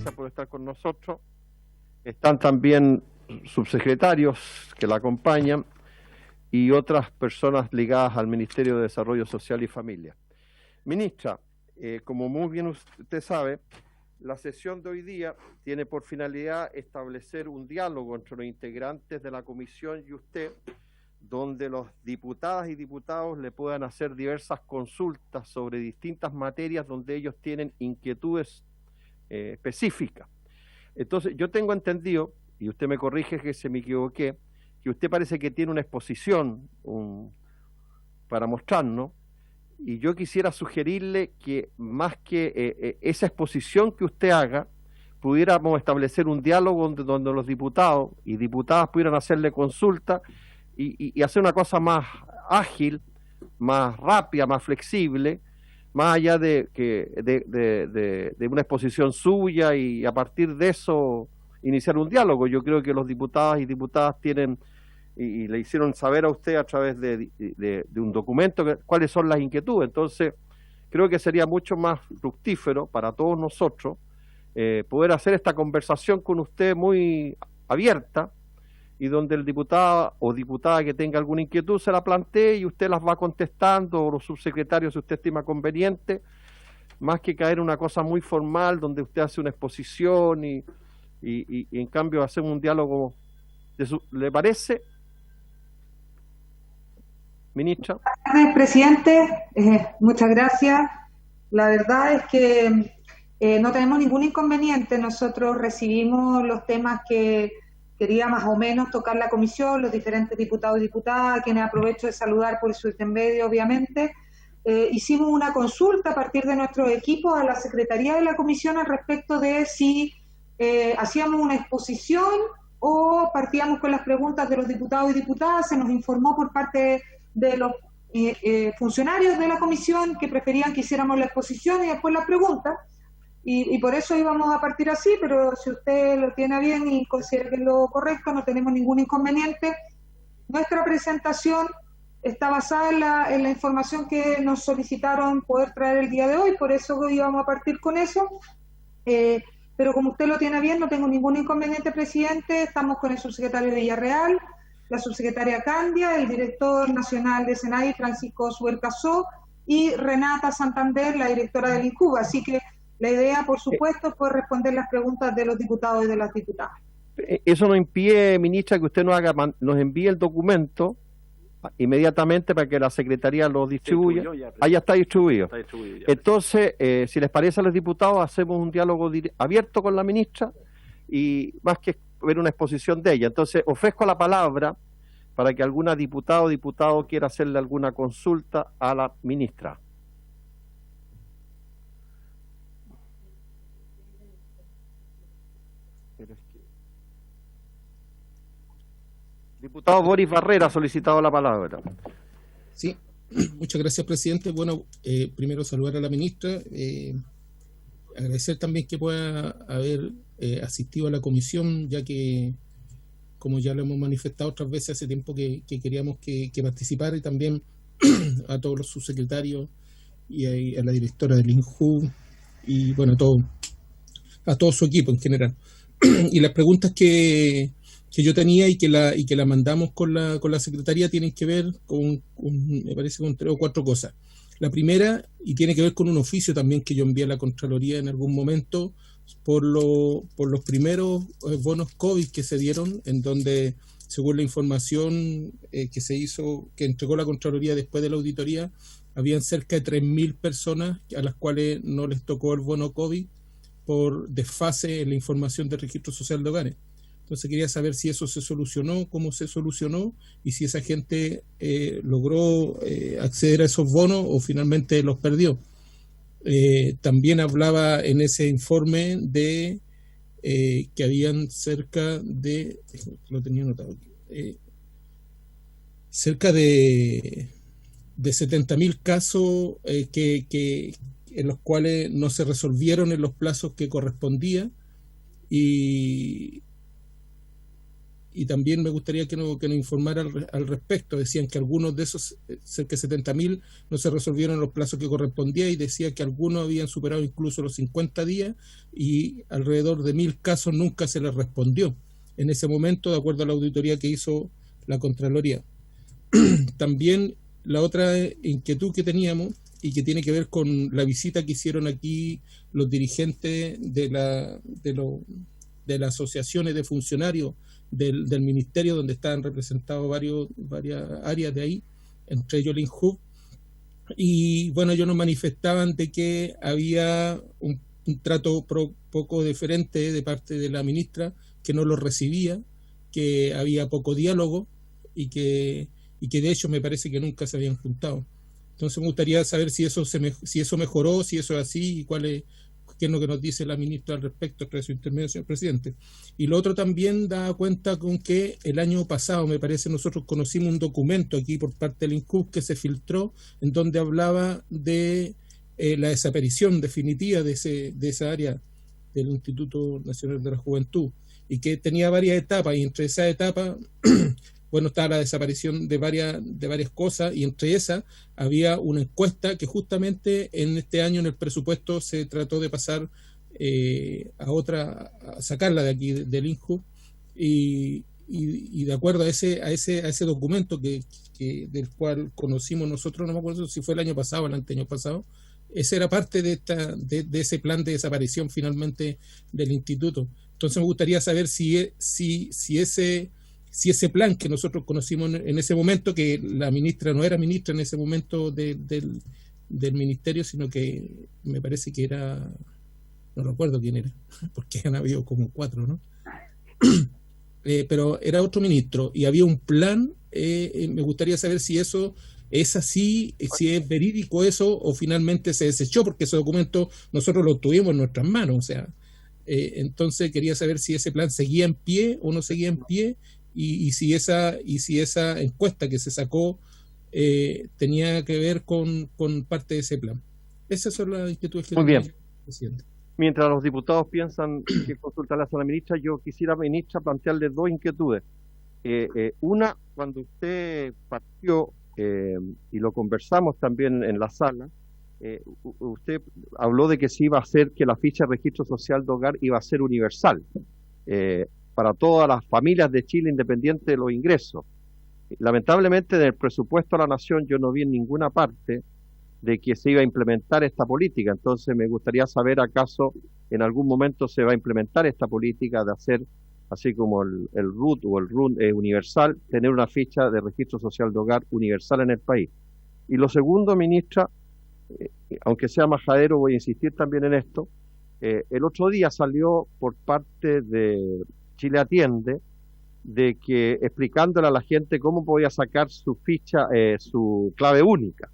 gracias por estar con nosotros. Están también subsecretarios que la acompañan y otras personas ligadas al Ministerio de Desarrollo Social y Familia. Ministra, como muy bien usted sabe, la sesión de hoy día tiene por finalidad establecer un diálogo entre los integrantes de la comisión y usted, donde los diputadas y diputados le puedan hacer diversas consultas sobre distintas materias donde ellos tienen inquietudes específicas. Entonces, yo tengo entendido, y usted me corrige que se me equivoqué, que usted parece que tiene una exposición para mostrarnos, y yo quisiera sugerirle que más que esa exposición que usted haga, pudiéramos establecer un diálogo donde los diputados y diputadas pudieran hacerle consulta y hacer una cosa más ágil, más rápida, más flexible, más allá de una exposición suya y a partir de eso iniciar un diálogo. Yo creo que los diputados y diputadas tienen, y le hicieron saber a usted a través de un documento cuáles son las inquietudes. Entonces, creo que sería mucho más fructífero para todos nosotros poder hacer esta conversación con usted muy abierta, y donde el diputado o diputada que tenga alguna inquietud se la plantee y usted las va contestando, o los subsecretarios si usted estima conveniente, más que caer en una cosa muy formal donde usted hace una exposición y en cambio hacemos un diálogo. ¿Le parece, ministra? Buenas tardes, presidente. Muchas gracias. La verdad es que no tenemos ningún inconveniente. Nosotros recibimos los temas que quería más o menos tocar la comisión, los diferentes diputados y diputadas, a quienes aprovecho de saludar por su intermedio, obviamente. Hicimos una consulta a partir de nuestros equipos a la Secretaría de la Comisión al respecto de si hacíamos una exposición o partíamos con las preguntas de los diputados y diputadas. Se nos informó por parte de los funcionarios de la comisión que preferían que hiciéramos la exposición y después las preguntas. Y por eso íbamos a partir así, pero si usted lo tiene bien y considera que es lo correcto, no tenemos ningún inconveniente. Nuestra presentación está basada en la información que nos solicitaron poder traer el día de hoy, por eso íbamos a partir con eso. Pero como usted lo tiene bien, no tengo ningún inconveniente, presidente. Estamos con el subsecretario Villarreal, la subsecretaria Candia, el director nacional de SENAI, Francisco Suercasó, y Renata Santander, la directora del INCUBA. Así que la idea, por supuesto, es poder responder las preguntas de los diputados y de las diputadas. Eso no impide, ministra, que usted nos envíe el documento inmediatamente para que la Secretaría lo distribuya. Ya está distribuido. Ya. Entonces, si les parece a los diputados, hacemos un diálogo abierto con la ministra y más que ver una exposición de ella. Entonces, ofrezco la palabra para que alguna diputada o diputado quiera hacerle alguna consulta a la ministra. Diputado Boris Barrera ha solicitado la palabra. Sí, muchas gracias, presidente. Bueno, primero saludar a la ministra, agradecer también que pueda haber asistido a la comisión, ya que, como ya lo hemos manifestado otras veces, hace tiempo que queríamos que participara, y también a todos los subsecretarios y a la directora del INJU y bueno, a todo su equipo en general. Y las preguntas que yo tenía y que la mandamos con la Secretaría tienen que ver con me parece, con 3 o 4 cosas. La primera, y tiene que ver con un oficio también que yo envié a la Contraloría en algún momento por los primeros bonos COVID que se dieron, en donde, según la información que se hizo, que entregó la Contraloría después de la auditoría, habían cerca de 3.000 personas a las cuales no les tocó el bono COVID por desfase en la información del registro social de hogares. Entonces quería saber si eso se solucionó, cómo se solucionó y si esa gente logró acceder a esos bonos o finalmente los perdió. También hablaba en ese informe de que habían cerca de, lo tenía anotado aquí, cerca de 70.000 casos en los cuales no se resolvieron en los plazos que correspondía, y y también me gustaría que nos informara al respecto. Decían que algunos de esos, cerca de 70.000, no se resolvieron en los plazos que correspondía, y decía que algunos habían superado incluso los 50 días y alrededor de 1.000 casos nunca se les respondió en ese momento, de acuerdo a la auditoría que hizo la Contraloría. También la otra inquietud que teníamos, y que tiene que ver con la visita que hicieron aquí los dirigentes de las asociaciones de funcionarios del ministerio, donde estaban representados varias áreas de ahí, entre ellos el INJUV, y bueno, ellos nos manifestaban de que había un trato poco diferente de parte de la ministra, que no lo recibía, que había poco diálogo, y que de hecho me parece que nunca se habían juntado. Entonces me gustaría saber si eso mejoró, si eso es así, y qué es lo que nos dice la ministra al respecto, tras su intermedio, señor presidente. Y lo otro también da cuenta con que el año pasado, me parece, nosotros conocimos un documento aquí por parte del INJUV que se filtró, en donde hablaba de la desaparición definitiva de esa área del Instituto Nacional de la Juventud, y que tenía varias etapas, y entre esas etapas bueno, estaba la desaparición de varias cosas, y entre esas había una encuesta que justamente en este año en el presupuesto se trató de pasar a sacarla de aquí del INJU, y de acuerdo a ese documento del cual conocimos nosotros, no me acuerdo si fue el año pasado o el anteaño pasado, ese era parte de ese plan de desaparición finalmente del instituto. Entonces me gustaría saber si ese plan que nosotros conocimos en ese momento, que la ministra no era ministra en ese momento del ministerio, sino que me parece que era, no recuerdo quién era, porque han habido como 4, ¿no? Pero era otro ministro, y había un plan. Me gustaría saber si eso es así, si es verídico eso, o finalmente se desechó, porque ese documento nosotros lo tuvimos en nuestras manos. O sea, entonces quería saber si ese plan seguía en pie o no seguía en pie, y si esa encuesta que se sacó tenía que ver con parte de ese plan. Esas son las inquietudes que... Muy bien. Presidente. Mientras los diputados piensan que consultarle a la ministra, yo quisiera, ministra, plantearle 2 inquietudes. Una, cuando usted partió, y lo conversamos también en la sala, usted habló de que se iba a hacer, que la ficha de registro social de hogar iba a ser universal para todas las familias de Chile, independiente de los ingresos. Lamentablemente, en el presupuesto de la Nación yo no vi en ninguna parte de que se iba a implementar esta política. Entonces me gustaría saber, ¿acaso en algún momento se va a implementar esta política de hacer, así como el RUT o el RUN universal, tener una ficha de registro social de hogar universal en el país? Y lo segundo, ministra, aunque sea majadero, voy a insistir también en esto. El otro día salió por parte de Chile Atiende, de que explicándole a la gente cómo podía sacar su ficha, su clave única.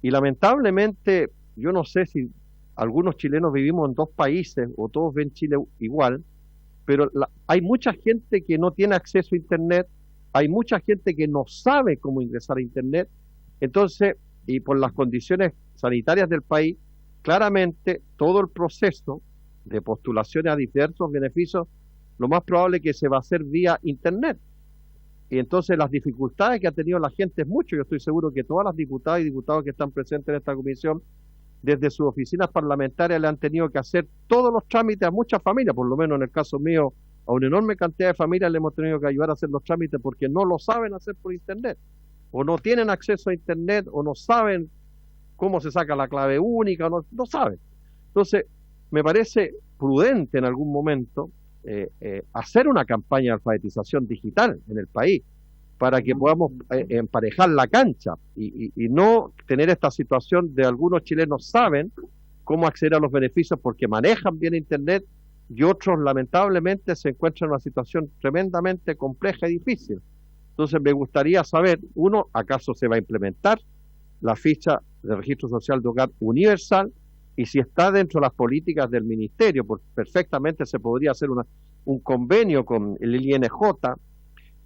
Y lamentablemente, yo no sé si algunos chilenos vivimos en 2 países o todos ven Chile igual, pero hay mucha gente que no tiene acceso a Internet, hay mucha gente que no sabe cómo ingresar a Internet. Entonces, y por las condiciones sanitarias del país, claramente todo el proceso de postulaciones a diversos beneficios, lo más probable es que se va a hacer vía Internet. Y entonces las dificultades que ha tenido la gente es mucho. Yo estoy seguro que todas las diputadas y diputados que están presentes en esta comisión, desde sus oficinas parlamentarias, le han tenido que hacer todos los trámites a muchas familias, por lo menos en el caso mío, a una enorme cantidad de familias le hemos tenido que ayudar a hacer los trámites porque no lo saben hacer por Internet, o no tienen acceso a Internet, o no saben cómo se saca la clave única, no saben. Entonces, me parece prudente en algún momento hacer una campaña de alfabetización digital en el país para que podamos emparejar la cancha y no tener esta situación de algunos chilenos saben cómo acceder a los beneficios porque manejan bien Internet y otros lamentablemente se encuentran en una situación tremendamente compleja y difícil. Entonces me gustaría saber, uno, ¿acaso se va a implementar la ficha de registro social de hogar universal? Y si está dentro de las políticas del ministerio, pues perfectamente se podría hacer un convenio con el INJ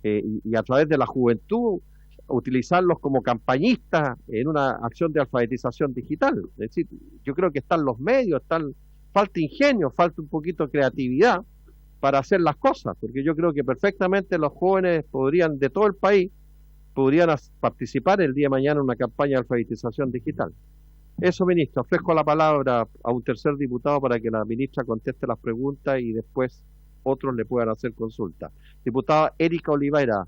y a través de la juventud utilizarlos como campañistas en una acción de alfabetización digital. Es decir, yo creo que están los medios, falta ingenio, falta un poquito de creatividad para hacer las cosas, porque yo creo que perfectamente los jóvenes podrían, de todo el país, podrían participar el día de mañana en una campaña de alfabetización digital. Eso, ministro, ofrezco la palabra a un tercer diputado para que la ministra conteste las preguntas y después otros le puedan hacer consulta. Diputada Erika Olivera,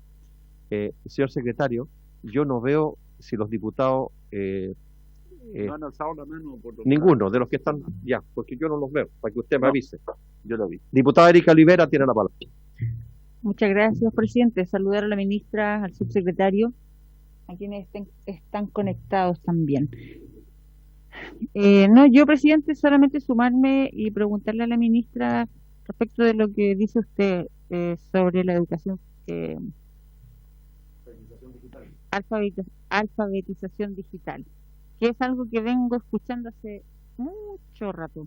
señor secretario, yo no veo si los diputados... no han alzado la mano por ninguno de los que están ya, porque yo no los veo, para que usted me avise. Yo lo vi. Diputada Erika Olivera tiene la palabra. Muchas gracias, presidente. Saludar a la ministra, al subsecretario, a quienes están conectados también. No, yo, presidente, solamente sumarme y preguntarle a la ministra respecto de lo que dice usted sobre la educación, alfabetización digital, que es algo que vengo escuchando hace mucho rato.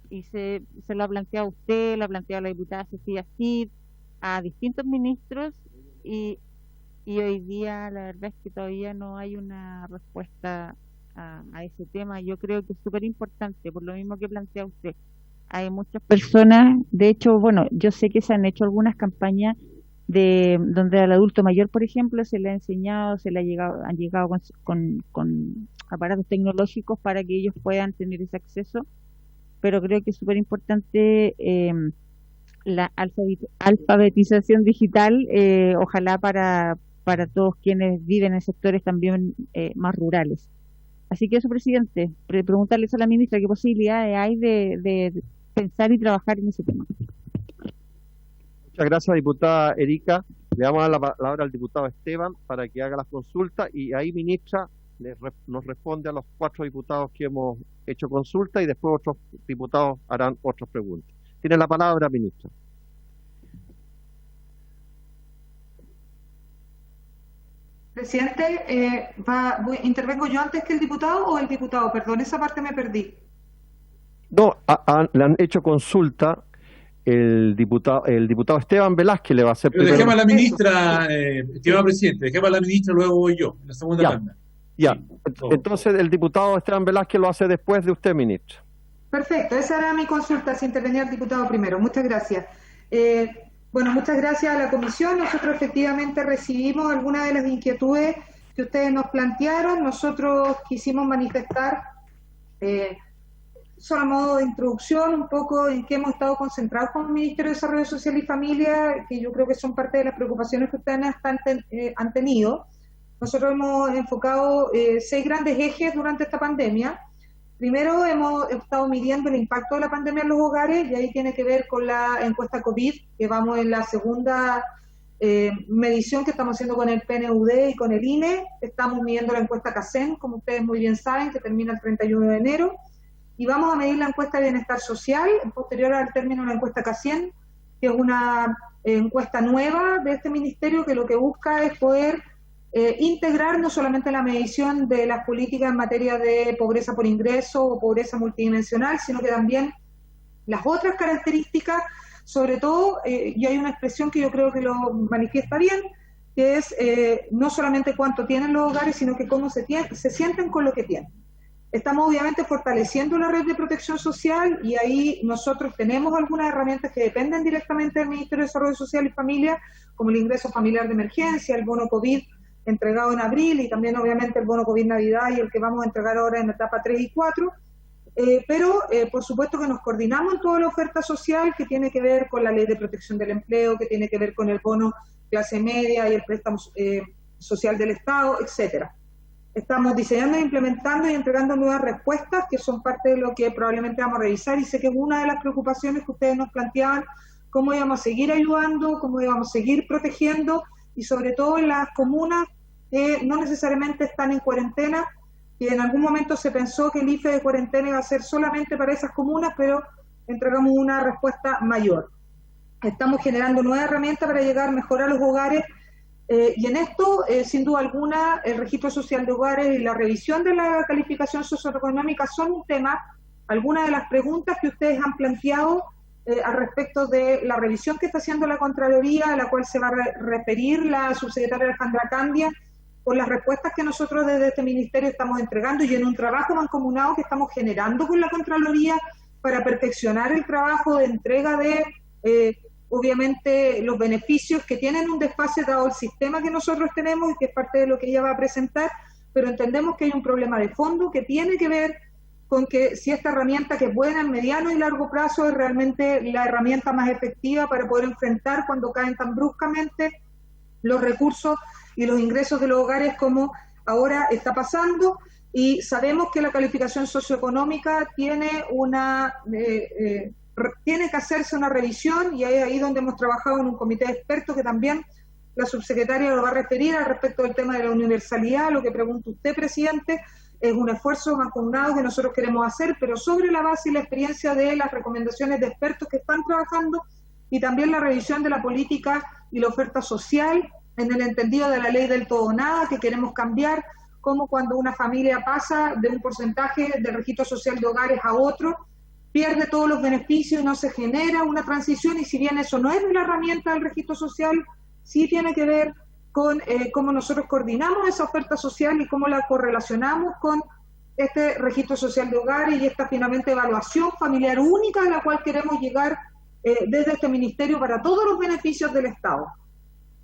Y se lo ha planteado usted, lo ha planteado la diputada Sofía Cid, a distintos ministros, y hoy día la verdad es que todavía no hay una respuesta a ese tema. Yo creo que es súper importante, por lo mismo que plantea usted. Hay muchas personas, de hecho, bueno, yo sé que se han hecho algunas campañas donde al adulto mayor, por ejemplo, se le ha enseñado, han llegado con aparatos tecnológicos para que ellos puedan tener ese acceso, pero creo que es súper importante la alfabetización digital, ojalá para todos quienes viven en sectores también más rurales. Así que eso, presidente, preguntarles a la ministra qué posibilidades hay de pensar y trabajar en ese tema. Muchas gracias, diputada Erika. Le vamos a dar la palabra al diputado Esteban para que haga las consultas y ahí, ministra, nos responde a los 4 diputados que hemos hecho consulta y después otros diputados harán otras preguntas. Tiene la palabra, ministra. Presidente, ¿intervengo yo antes que el diputado o el diputado? Perdón, esa parte me perdí. No, le han hecho consulta el diputado Esteban Velázquez le va a hacer primero. Dejemos a la ministra, estimado presidente, dejemos a la ministra, luego voy yo, en la segunda tanda. Ya, sí, entonces el diputado Esteban Velázquez lo hace después de usted, ministra. Perfecto, esa era mi consulta, si intervenía el diputado primero. Muchas gracias. Bueno, muchas gracias a la comisión. Nosotros efectivamente recibimos algunas de las inquietudes que ustedes nos plantearon. Nosotros quisimos manifestar, solo a modo de introducción, un poco en qué hemos estado concentrados con el Ministerio de Desarrollo Social y Familia, que yo creo que son parte de las preocupaciones que ustedes han tenido. Nosotros hemos enfocado 6 grandes ejes durante esta pandemia. Primero, hemos estado midiendo el impacto de la pandemia en los hogares, y ahí tiene que ver con la encuesta COVID, que vamos en la segunda medición que estamos haciendo con el PNUD y con el INE. Estamos midiendo la encuesta CACEN, como ustedes muy bien saben, que termina el 31 de enero. Y vamos a medir la encuesta de bienestar social, posterior al término de la encuesta CACEN, que es una encuesta nueva de este ministerio que lo que busca es poder integrar no solamente la medición de las políticas en materia de pobreza por ingreso o pobreza multidimensional, sino que también las otras características, sobre todo, y hay una expresión que yo creo que lo manifiesta bien, que es no solamente cuánto tienen los hogares, sino que cómo se sienten con lo que tienen. Estamos obviamente fortaleciendo la red de protección social y ahí nosotros tenemos algunas herramientas que dependen directamente del Ministerio de Desarrollo Social y Familia, como el ingreso familiar de emergencia, el bono COVID entregado en abril y también obviamente el bono COVID Navidad y el que vamos a entregar ahora en etapa 3 y 4. Pero por supuesto que nos coordinamos en toda la oferta social que tiene que ver con la ley de protección del empleo, que tiene que ver con el bono clase media y el préstamo social del Estado, etcétera. Estamos diseñando, implementando y entregando nuevas respuestas que son parte de lo que probablemente vamos a revisar, y sé que es una de las preocupaciones que ustedes nos planteaban, cómo íbamos a seguir ayudando, cómo íbamos a seguir protegiendo, y sobre todo en las comunas que no necesariamente están en cuarentena, y en algún momento se pensó que el IFE de cuarentena iba a ser solamente para esas comunas, pero entregamos una respuesta mayor. Estamos generando nuevas herramientas para llegar mejor a los hogares, y en esto, sin duda alguna, el registro social de hogares y la revisión de la calificación socioeconómica son un tema. Algunas de las preguntas que ustedes han planteado al respecto de la revisión que está haciendo la Contraloría, a la cual se va a referir la subsecretaria Alejandra Candia, por las respuestas que nosotros desde este ministerio estamos entregando y en un trabajo mancomunado que estamos generando con la Contraloría para perfeccionar el trabajo de entrega de obviamente los beneficios que tienen un desfase dado el sistema que nosotros tenemos y que es parte de lo que ella va a presentar, pero entendemos que hay un problema de fondo que tiene que ver con que si esta herramienta, que es buena en mediano y largo plazo, es realmente la herramienta más efectiva para poder enfrentar cuando caen tan bruscamente los recursos y los ingresos de los hogares como ahora está pasando. Y sabemos que la calificación socioeconómica tiene tiene que hacerse una revisión, y es ahí donde hemos trabajado en un comité de expertos que también la subsecretaria lo va a referir al respecto del tema de la universalidad. Lo que pregunta usted, presidente, es un esfuerzo mancomunado que nosotros queremos hacer, pero sobre la base y la experiencia de las recomendaciones de expertos que están trabajando, y también la revisión de la política y la oferta social en el entendido de la ley del todo o nada, que queremos cambiar, como cuando una familia pasa de un porcentaje del registro social de hogares a otro, pierde todos los beneficios y no se genera una transición, y si bien eso no es la herramienta del registro social, sí tiene que ver con cómo nosotros coordinamos esa oferta social y cómo la correlacionamos con este registro social de hogares y esta finalmente evaluación familiar única a la cual queremos llegar desde este ministerio para todos los beneficios del Estado.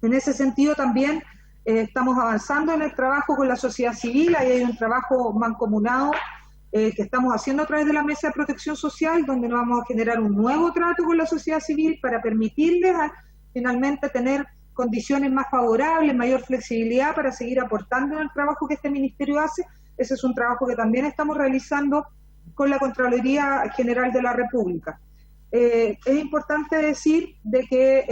En ese sentido también estamos avanzando en el trabajo con la sociedad civil. Ahí hay un trabajo mancomunado que estamos haciendo a través de la Mesa de Protección Social, donde nos vamos a generar un nuevo trato con la sociedad civil para permitirles finalmente tener condiciones más favorables, mayor flexibilidad para seguir aportando en el trabajo que este ministerio hace. Ese es un trabajo que también estamos realizando con la Contraloría General de la República. Es importante decir de que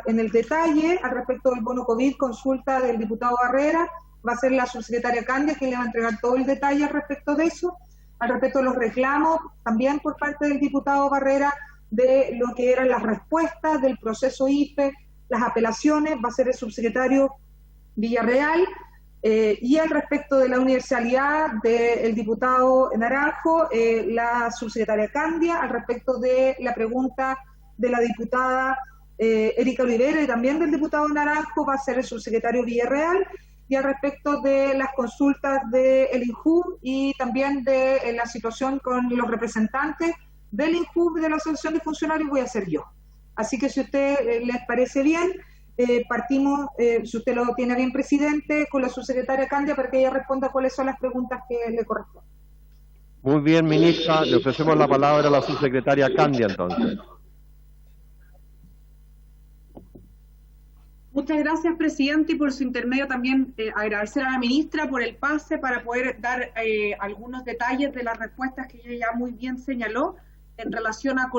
en el detalle, al respecto del bono COVID, consulta del diputado Barrera, va a ser la subsecretaria Candia quien le va a entregar todo el detalle al respecto de eso. Al respecto de los reclamos, también por parte del diputado Barrera, de lo que eran las respuestas del proceso IFE, las apelaciones, va a ser el subsecretario Villarreal. Y al respecto de la universalidad del diputado Naranjo, la subsecretaria Candia. Al respecto de la pregunta de la diputada Erika Olivera y también del diputado Naranjo, va a ser el subsecretario Villarreal. Y al respecto de las consultas del INJUV y también de la situación con los representantes del INJUV y de la Asociación de Funcionarios, voy a ser yo. Así que si a usted les parece bien, partimos, si usted lo tiene bien, presidente, con la subsecretaria Candia para que ella responda cuáles son las preguntas que le corresponden. Muy bien, ministra. Le ofrecemos la palabra a la subsecretaria Candia, entonces. Muchas gracias, presidente, y por su intermedio también agradecer a la ministra por el pase para poder dar algunos detalles de las respuestas que ella ya muy bien señaló en relación a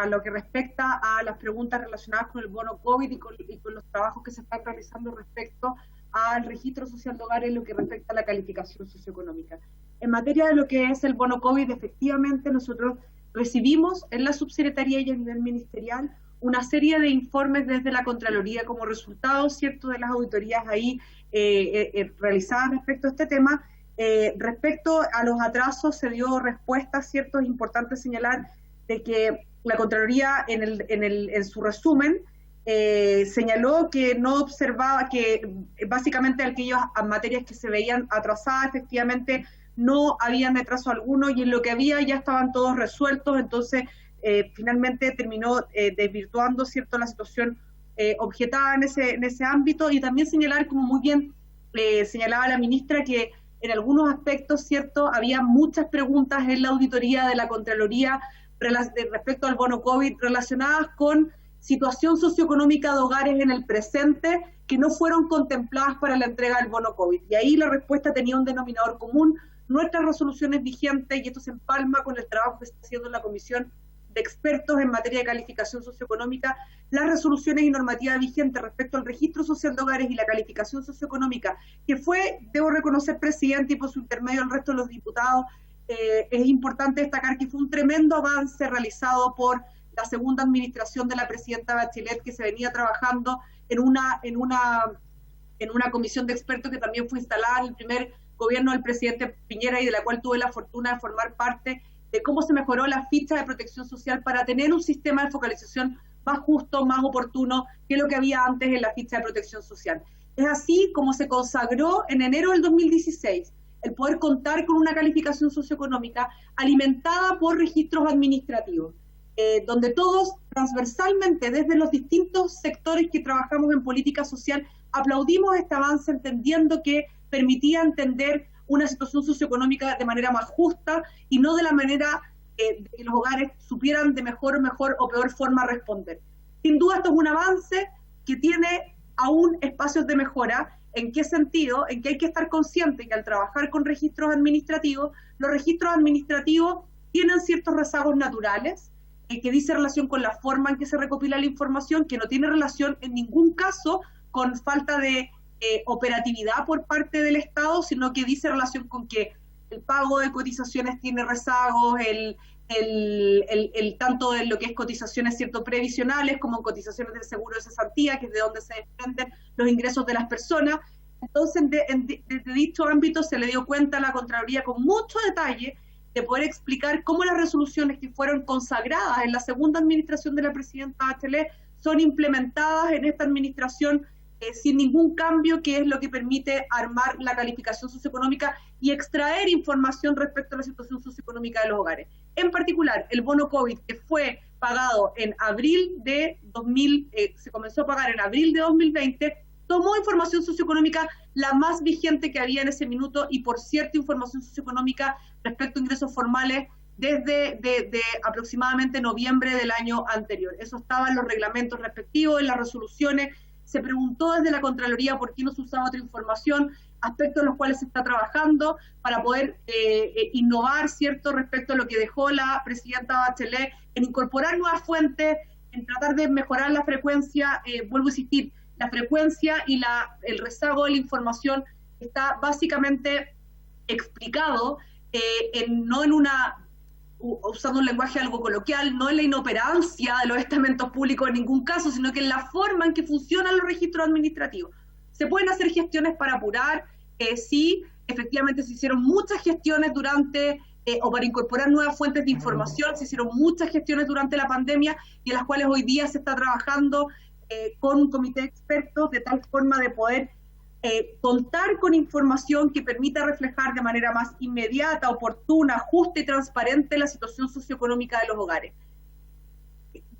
lo que respecta a las preguntas relacionadas con el bono COVID y con los trabajos que se están realizando respecto al registro social de hogares en lo que respecta a la calificación socioeconómica. En materia de lo que es el bono COVID, efectivamente nosotros recibimos en la subsecretaría y a nivel ministerial una serie de informes desde la Contraloría como resultado, ¿cierto?, de las auditorías ahí realizadas respecto a este tema. Respecto a los atrasos se dio respuesta, ¿cierto? Es importante señalar de que la Contraloría en su resumen señaló que no observaba que básicamente aquellas materias que se veían atrasadas efectivamente no habían atraso alguno y en lo que había ya estaban todos resueltos. Entonces finalmente terminó desvirtuando, ¿cierto?, la situación objetada en ese ámbito. Y también señalar, como muy bien señalaba la ministra, que en algunos aspectos, ¿cierto?, había muchas preguntas en la auditoría de la Contraloría respecto al bono COVID relacionadas con situación socioeconómica de hogares en el presente que no fueron contempladas para la entrega del bono COVID. Y ahí la respuesta tenía un denominador común: nuestras resoluciones vigentes, y esto se empalma con el trabajo que está haciendo la Comisión de Expertos en materia de calificación socioeconómica, las resoluciones y normativas vigentes respecto al registro social de hogares y la calificación socioeconómica, que fue, debo reconocer, presidente, y por su intermedio el resto de los diputados, es importante destacar que fue un tremendo avance realizado por la segunda administración de la presidenta Bachelet, que se venía trabajando en una comisión de expertos que también fue instalada en el primer gobierno del presidente Piñera y de la cual tuve la fortuna de formar parte, de cómo se mejoró la ficha de protección social para tener un sistema de focalización más justo, más oportuno que lo que había antes en la ficha de protección social. Es así como se consagró en enero del 2016 el poder contar con una calificación socioeconómica alimentada por registros administrativos. donde todos transversalmente, desde los distintos sectores que trabajamos en política social, aplaudimos este avance entendiendo que permitía entender una situación socioeconómica de manera más justa y no de la manera de que los hogares supieran de mejor o peor forma responder. Sin duda esto es un avance que tiene aún espacios de mejora. ¿En qué sentido? En que hay que estar consciente que al trabajar con registros administrativos, los registros administrativos tienen ciertos rezagos naturales, que dice relación con la forma en que se recopila la información, que no tiene relación en ningún caso con falta de operatividad por parte del Estado, sino que dice relación con que el pago de cotizaciones tiene rezagos, tanto en lo que es cotizaciones previsionales como en cotizaciones del seguro de cesantía, que es de donde se desprenden los ingresos de las personas. Entonces, desde dicho ámbito se le dio cuenta a la Contraloría con mucho detalle de poder explicar cómo las resoluciones que fueron consagradas en la segunda administración de la presidenta Bachelet son implementadas en esta administración sin ningún cambio, que es lo que permite armar la calificación socioeconómica y extraer información respecto a la situación socioeconómica de los hogares. En particular, el bono COVID, que fue pagado en abril de se comenzó a pagar en abril de 2020, tomó información socioeconómica la más vigente que había en ese minuto y, por cierto, información socioeconómica respecto a ingresos formales desde de aproximadamente noviembre del año anterior. Eso estaba en los reglamentos respectivos, en las resoluciones. Se preguntó desde la Contraloría por qué no se usaba otra información, aspectos en los cuales se está trabajando para poder innovar, ¿cierto?, respecto a lo que dejó la presidenta Bachelet, en incorporar nuevas fuentes, en tratar de mejorar la frecuencia. Vuelvo a insistir, la frecuencia y el rezago de la información está básicamente explicado usando un lenguaje algo coloquial, no en la inoperancia de los estamentos públicos en ningún caso, sino que en la forma en que funcionan los registros administrativos. Se pueden hacer gestiones para apurar, sí, efectivamente se hicieron muchas gestiones o para incorporar nuevas fuentes de información, se hicieron muchas gestiones durante la pandemia y en las cuales hoy día se está trabajando con un comité de expertos de tal forma de poder contar con información que permita reflejar de manera más inmediata, oportuna, justa y transparente la situación socioeconómica de los hogares.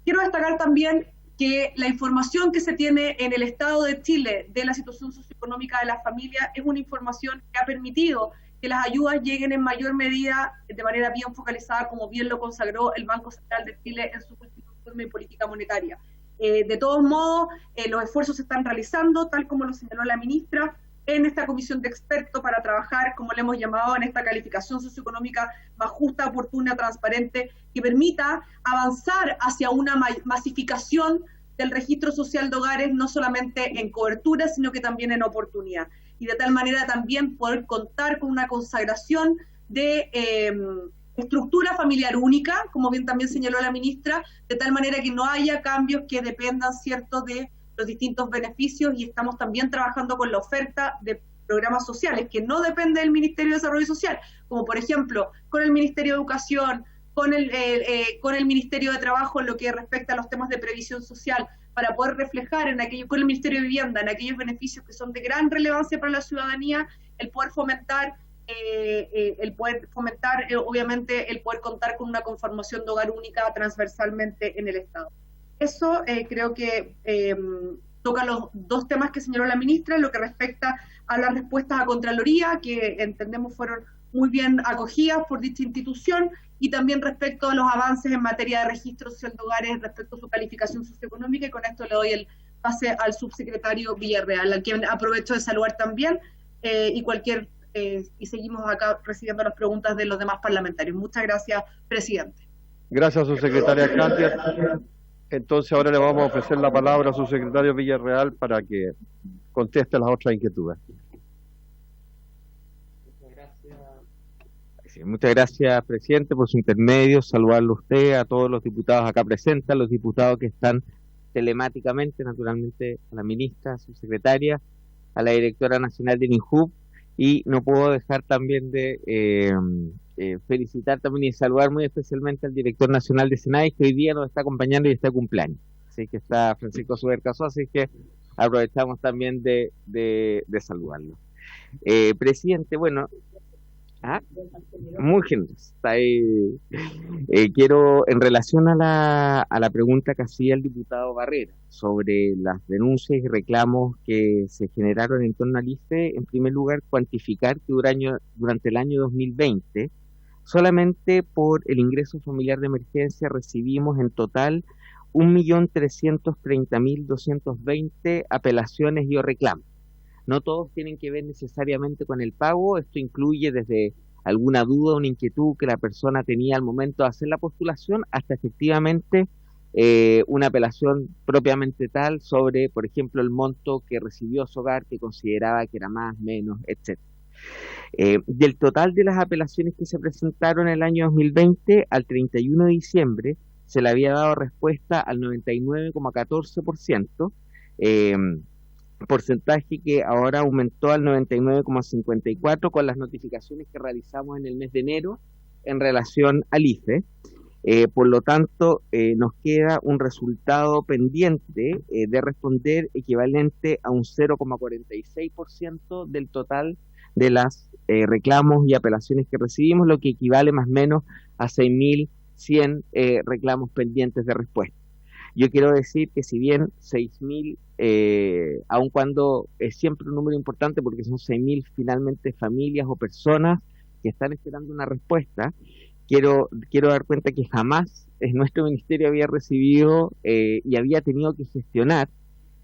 Quiero destacar también que la información que se tiene en el Estado de Chile de la situación socioeconómica de las familias es una información que ha permitido que las ayudas lleguen en mayor medida de manera bien focalizada, como bien lo consagró el Banco Central de Chile en su último informe de política monetaria. De todos modos, los esfuerzos se están realizando, tal como lo señaló la ministra, en esta comisión de expertos para trabajar, como le hemos llamado, en esta calificación socioeconómica más justa, oportuna, transparente, que permita avanzar hacia una masificación del registro social de hogares, no solamente en cobertura, sino que también en oportunidad. Y de tal manera también poder contar con una consagración de estructura familiar única, como bien también señaló la ministra, de tal manera que no haya cambios que dependan, ¿cierto?, de los distintos beneficios, y estamos también trabajando con la oferta de programas sociales, que no depende del Ministerio de Desarrollo Social, como por ejemplo con el Ministerio de Educación, con el Ministerio de Trabajo en lo que respecta a los temas de previsión social, para poder reflejar con el Ministerio de Vivienda, en aquellos beneficios que son de gran relevancia para la ciudadanía, el poder fomentar obviamente el poder contar con una conformación de hogar única transversalmente en el Estado. Eso creo que toca los dos temas que señaló la ministra, en lo que respecta a las respuestas a Contraloría, que entendemos fueron muy bien acogidas por dicha institución, y también respecto a los avances en materia de registro social de hogares respecto a su calificación socioeconómica, y con esto le doy el pase al subsecretario Villarreal, al quien aprovecho de saludar también, y seguimos acá recibiendo las preguntas de los demás parlamentarios. Muchas gracias, presidente. Gracias, subsecretaria Katia. Entonces ahora le vamos a ofrecer la palabra a su secretario Villarreal para que conteste las otras inquietudes. Muchas gracias, presidente, por su intermedio. Saludarlo a usted, a todos los diputados acá presentes, a los diputados que están telemáticamente, naturalmente, a la ministra, a su secretaria, a la directora nacional de INJUV, y no puedo dejar también de felicitar también y saludar muy especialmente al director nacional de SENADIS, que hoy día nos está acompañando y está de cumpleaños. Así que está Francisco Subercaso, así que aprovechamos también de saludarlo. Presidente, bueno, Ah, muy generosa. Quiero, en relación a la pregunta que hacía el diputado Barrera sobre las denuncias y reclamos que se generaron en torno al IFE, en primer lugar, cuantificar que durante el año 2020, solamente por el ingreso familiar de emergencia recibimos en total 1.330.220 apelaciones y o reclamos. No todos tienen que ver necesariamente con el pago, esto incluye desde alguna duda, una inquietud que la persona tenía al momento de hacer la postulación, hasta efectivamente una apelación propiamente tal sobre, por ejemplo, el monto que recibió su hogar, que consideraba que era más, menos, etc. Del total de las apelaciones que se presentaron en el año 2020, al 31 de diciembre, se le había dado respuesta al 99,14%, porcentaje que ahora aumentó al 99,54% con las notificaciones que realizamos en el mes de enero en relación al IFE. Por lo tanto, nos queda un resultado pendiente de responder equivalente a un 0,46% del total de las reclamos y apelaciones que recibimos, lo que equivale más o menos a 6.100 reclamos pendientes de respuesta. Yo quiero decir que si bien 6.000, aun cuando es siempre un número importante porque son 6.000 finalmente familias o personas que están esperando una respuesta, quiero dar cuenta que jamás nuestro ministerio había recibido y había tenido que gestionar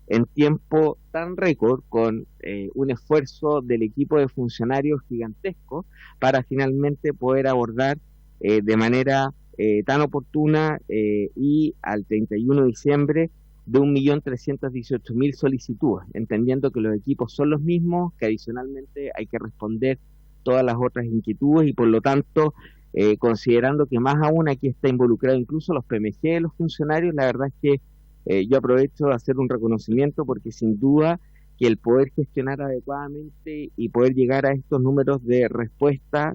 en tiempo tan récord, con un esfuerzo del equipo de funcionarios gigantesco, para finalmente poder abordar de manera tan oportuna y al 31 de diciembre de 1.318.000 solicitudes, entendiendo que los equipos son los mismos, que adicionalmente hay que responder todas las otras inquietudes y por lo tanto, considerando que más aún aquí está involucrado incluso los PMG de los funcionarios, la verdad es que yo aprovecho de hacer un reconocimiento porque sin duda que el poder gestionar adecuadamente y poder llegar a estos números de respuesta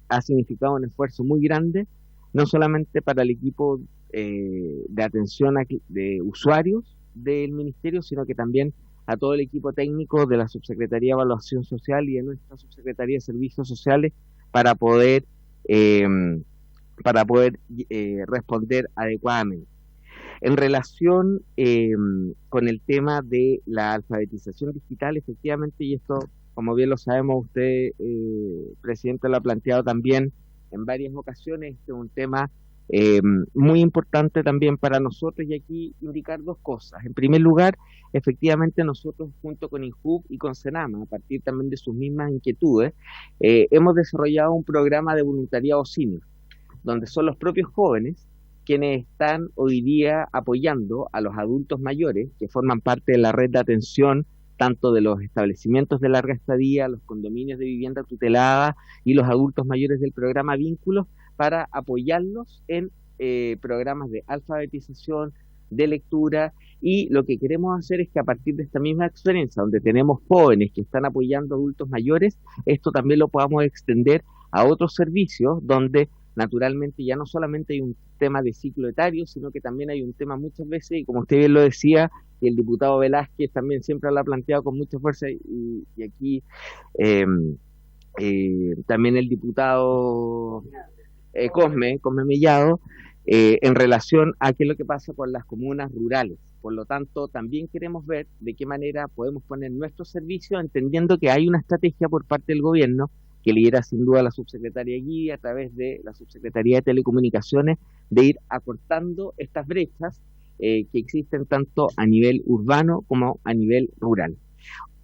ha significado un esfuerzo muy grande, no solamente para el equipo de atención de usuarios del ministerio, sino que también a todo el equipo técnico de la Subsecretaría de Evaluación Social y de nuestra Subsecretaría de Servicios Sociales para poder responder adecuadamente. En relación con el tema de la alfabetización digital, efectivamente, y esto, como bien lo sabemos, usted, presidente, lo ha planteado también en varias ocasiones, este es un tema muy importante también para nosotros, y aquí indicar dos cosas. En primer lugar, efectivamente nosotros junto con INJUV y con Senama, a partir también de sus mismas inquietudes, hemos desarrollado un programa de voluntariado senior, donde son los propios jóvenes quienes están hoy día apoyando a los adultos mayores que forman parte de la red de atención tanto de los establecimientos de larga estadía, los condominios de vivienda tutelada y los adultos mayores del programa Vínculos, para apoyarlos en programas de alfabetización, de lectura, y lo que queremos hacer es que a partir de esta misma experiencia, donde tenemos jóvenes que están apoyando a adultos mayores, esto también lo podamos extender a otros servicios donde naturalmente ya no solamente hay un tema de ciclo etario, sino que también hay un tema muchas veces, y como usted bien lo decía, y el diputado Velázquez también siempre lo ha planteado con mucha fuerza, y aquí también el diputado Cosme Mellado, en relación a qué es lo que pasa con las comunas rurales. Por lo tanto, también queremos ver de qué manera podemos poner nuestros servicios, entendiendo que hay una estrategia por parte del gobierno que lidera sin duda la subsecretaria Guía a través de la subsecretaría de Telecomunicaciones, de ir acortando estas brechas que existen tanto a nivel urbano como a nivel rural.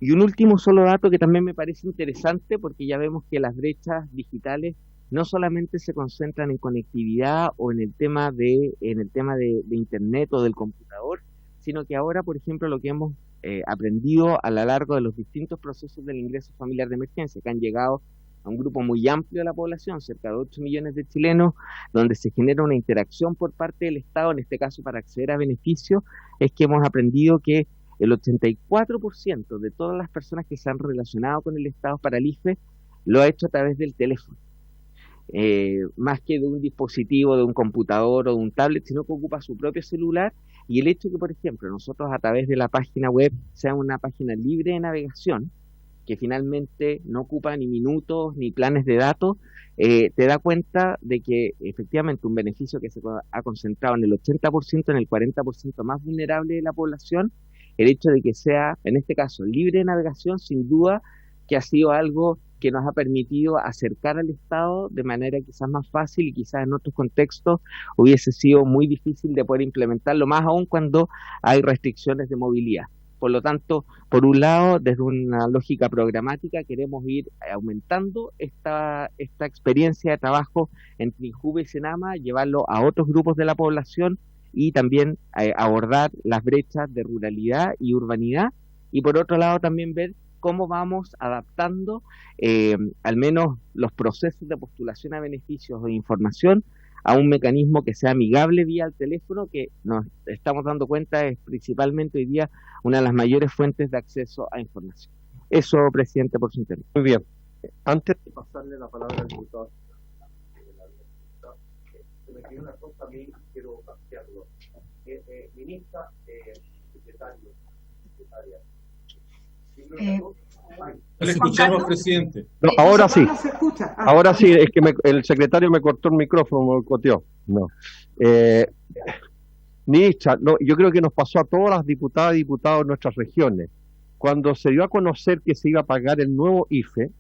Y un último solo dato que también me parece interesante, porque ya vemos que las brechas digitales no solamente se concentran en conectividad o en el tema de internet o del computador, sino que ahora, por ejemplo, lo que hemos aprendido a lo largo de los distintos procesos del ingreso familiar de emergencia, que han llegado a un grupo muy amplio de la población, cerca de 8 millones de chilenos, donde se genera una interacción por parte del Estado, en este caso para acceder a beneficios, es que hemos aprendido que el 84% de todas las personas que se han relacionado con el Estado para el IFE lo ha hecho a través del teléfono. Más que de un dispositivo, de un computador o de un tablet, sino que ocupa su propio celular, y el hecho que, por ejemplo, nosotros a través de la página web, sea una página libre de navegación, que finalmente no ocupa ni minutos ni planes de datos, te da cuenta de que efectivamente un beneficio que se ha concentrado en el 80%, en el 40% más vulnerable de la población, el hecho de que sea, en este caso, libre de navegación, sin duda que ha sido algo que nos ha permitido acercar al Estado de manera quizás más fácil y quizás en otros contextos hubiese sido muy difícil de poder implementarlo, más aún cuando hay restricciones de movilidad. Por lo tanto, por un lado, desde una lógica programática, queremos ir aumentando esta experiencia de trabajo entre INJUVE y SENAMA, llevarlo a otros grupos de la población y también abordar las brechas de ruralidad y urbanidad. Y por otro lado, también ver cómo vamos adaptando al menos los procesos de postulación a beneficios o de información a un mecanismo que sea amigable vía el teléfono, que nos estamos dando cuenta es principalmente hoy día una de las mayores fuentes de acceso a información. Eso, presidente, por su interés. Muy bien. Antes de pasarle la palabra al diputado, se me pidió una cosa a mí, quiero plantearlo. Ministra, secretaria. No le escuchamos, presidente. No, ahora sí. No se escucha. Ahora sí, es que el secretario me cortó el micrófono, me boicoteó. No. Ministra, no, yo creo que nos pasó a todas las diputadas y diputados de nuestras regiones. Cuando se dio a conocer que se iba a pagar el nuevo IFE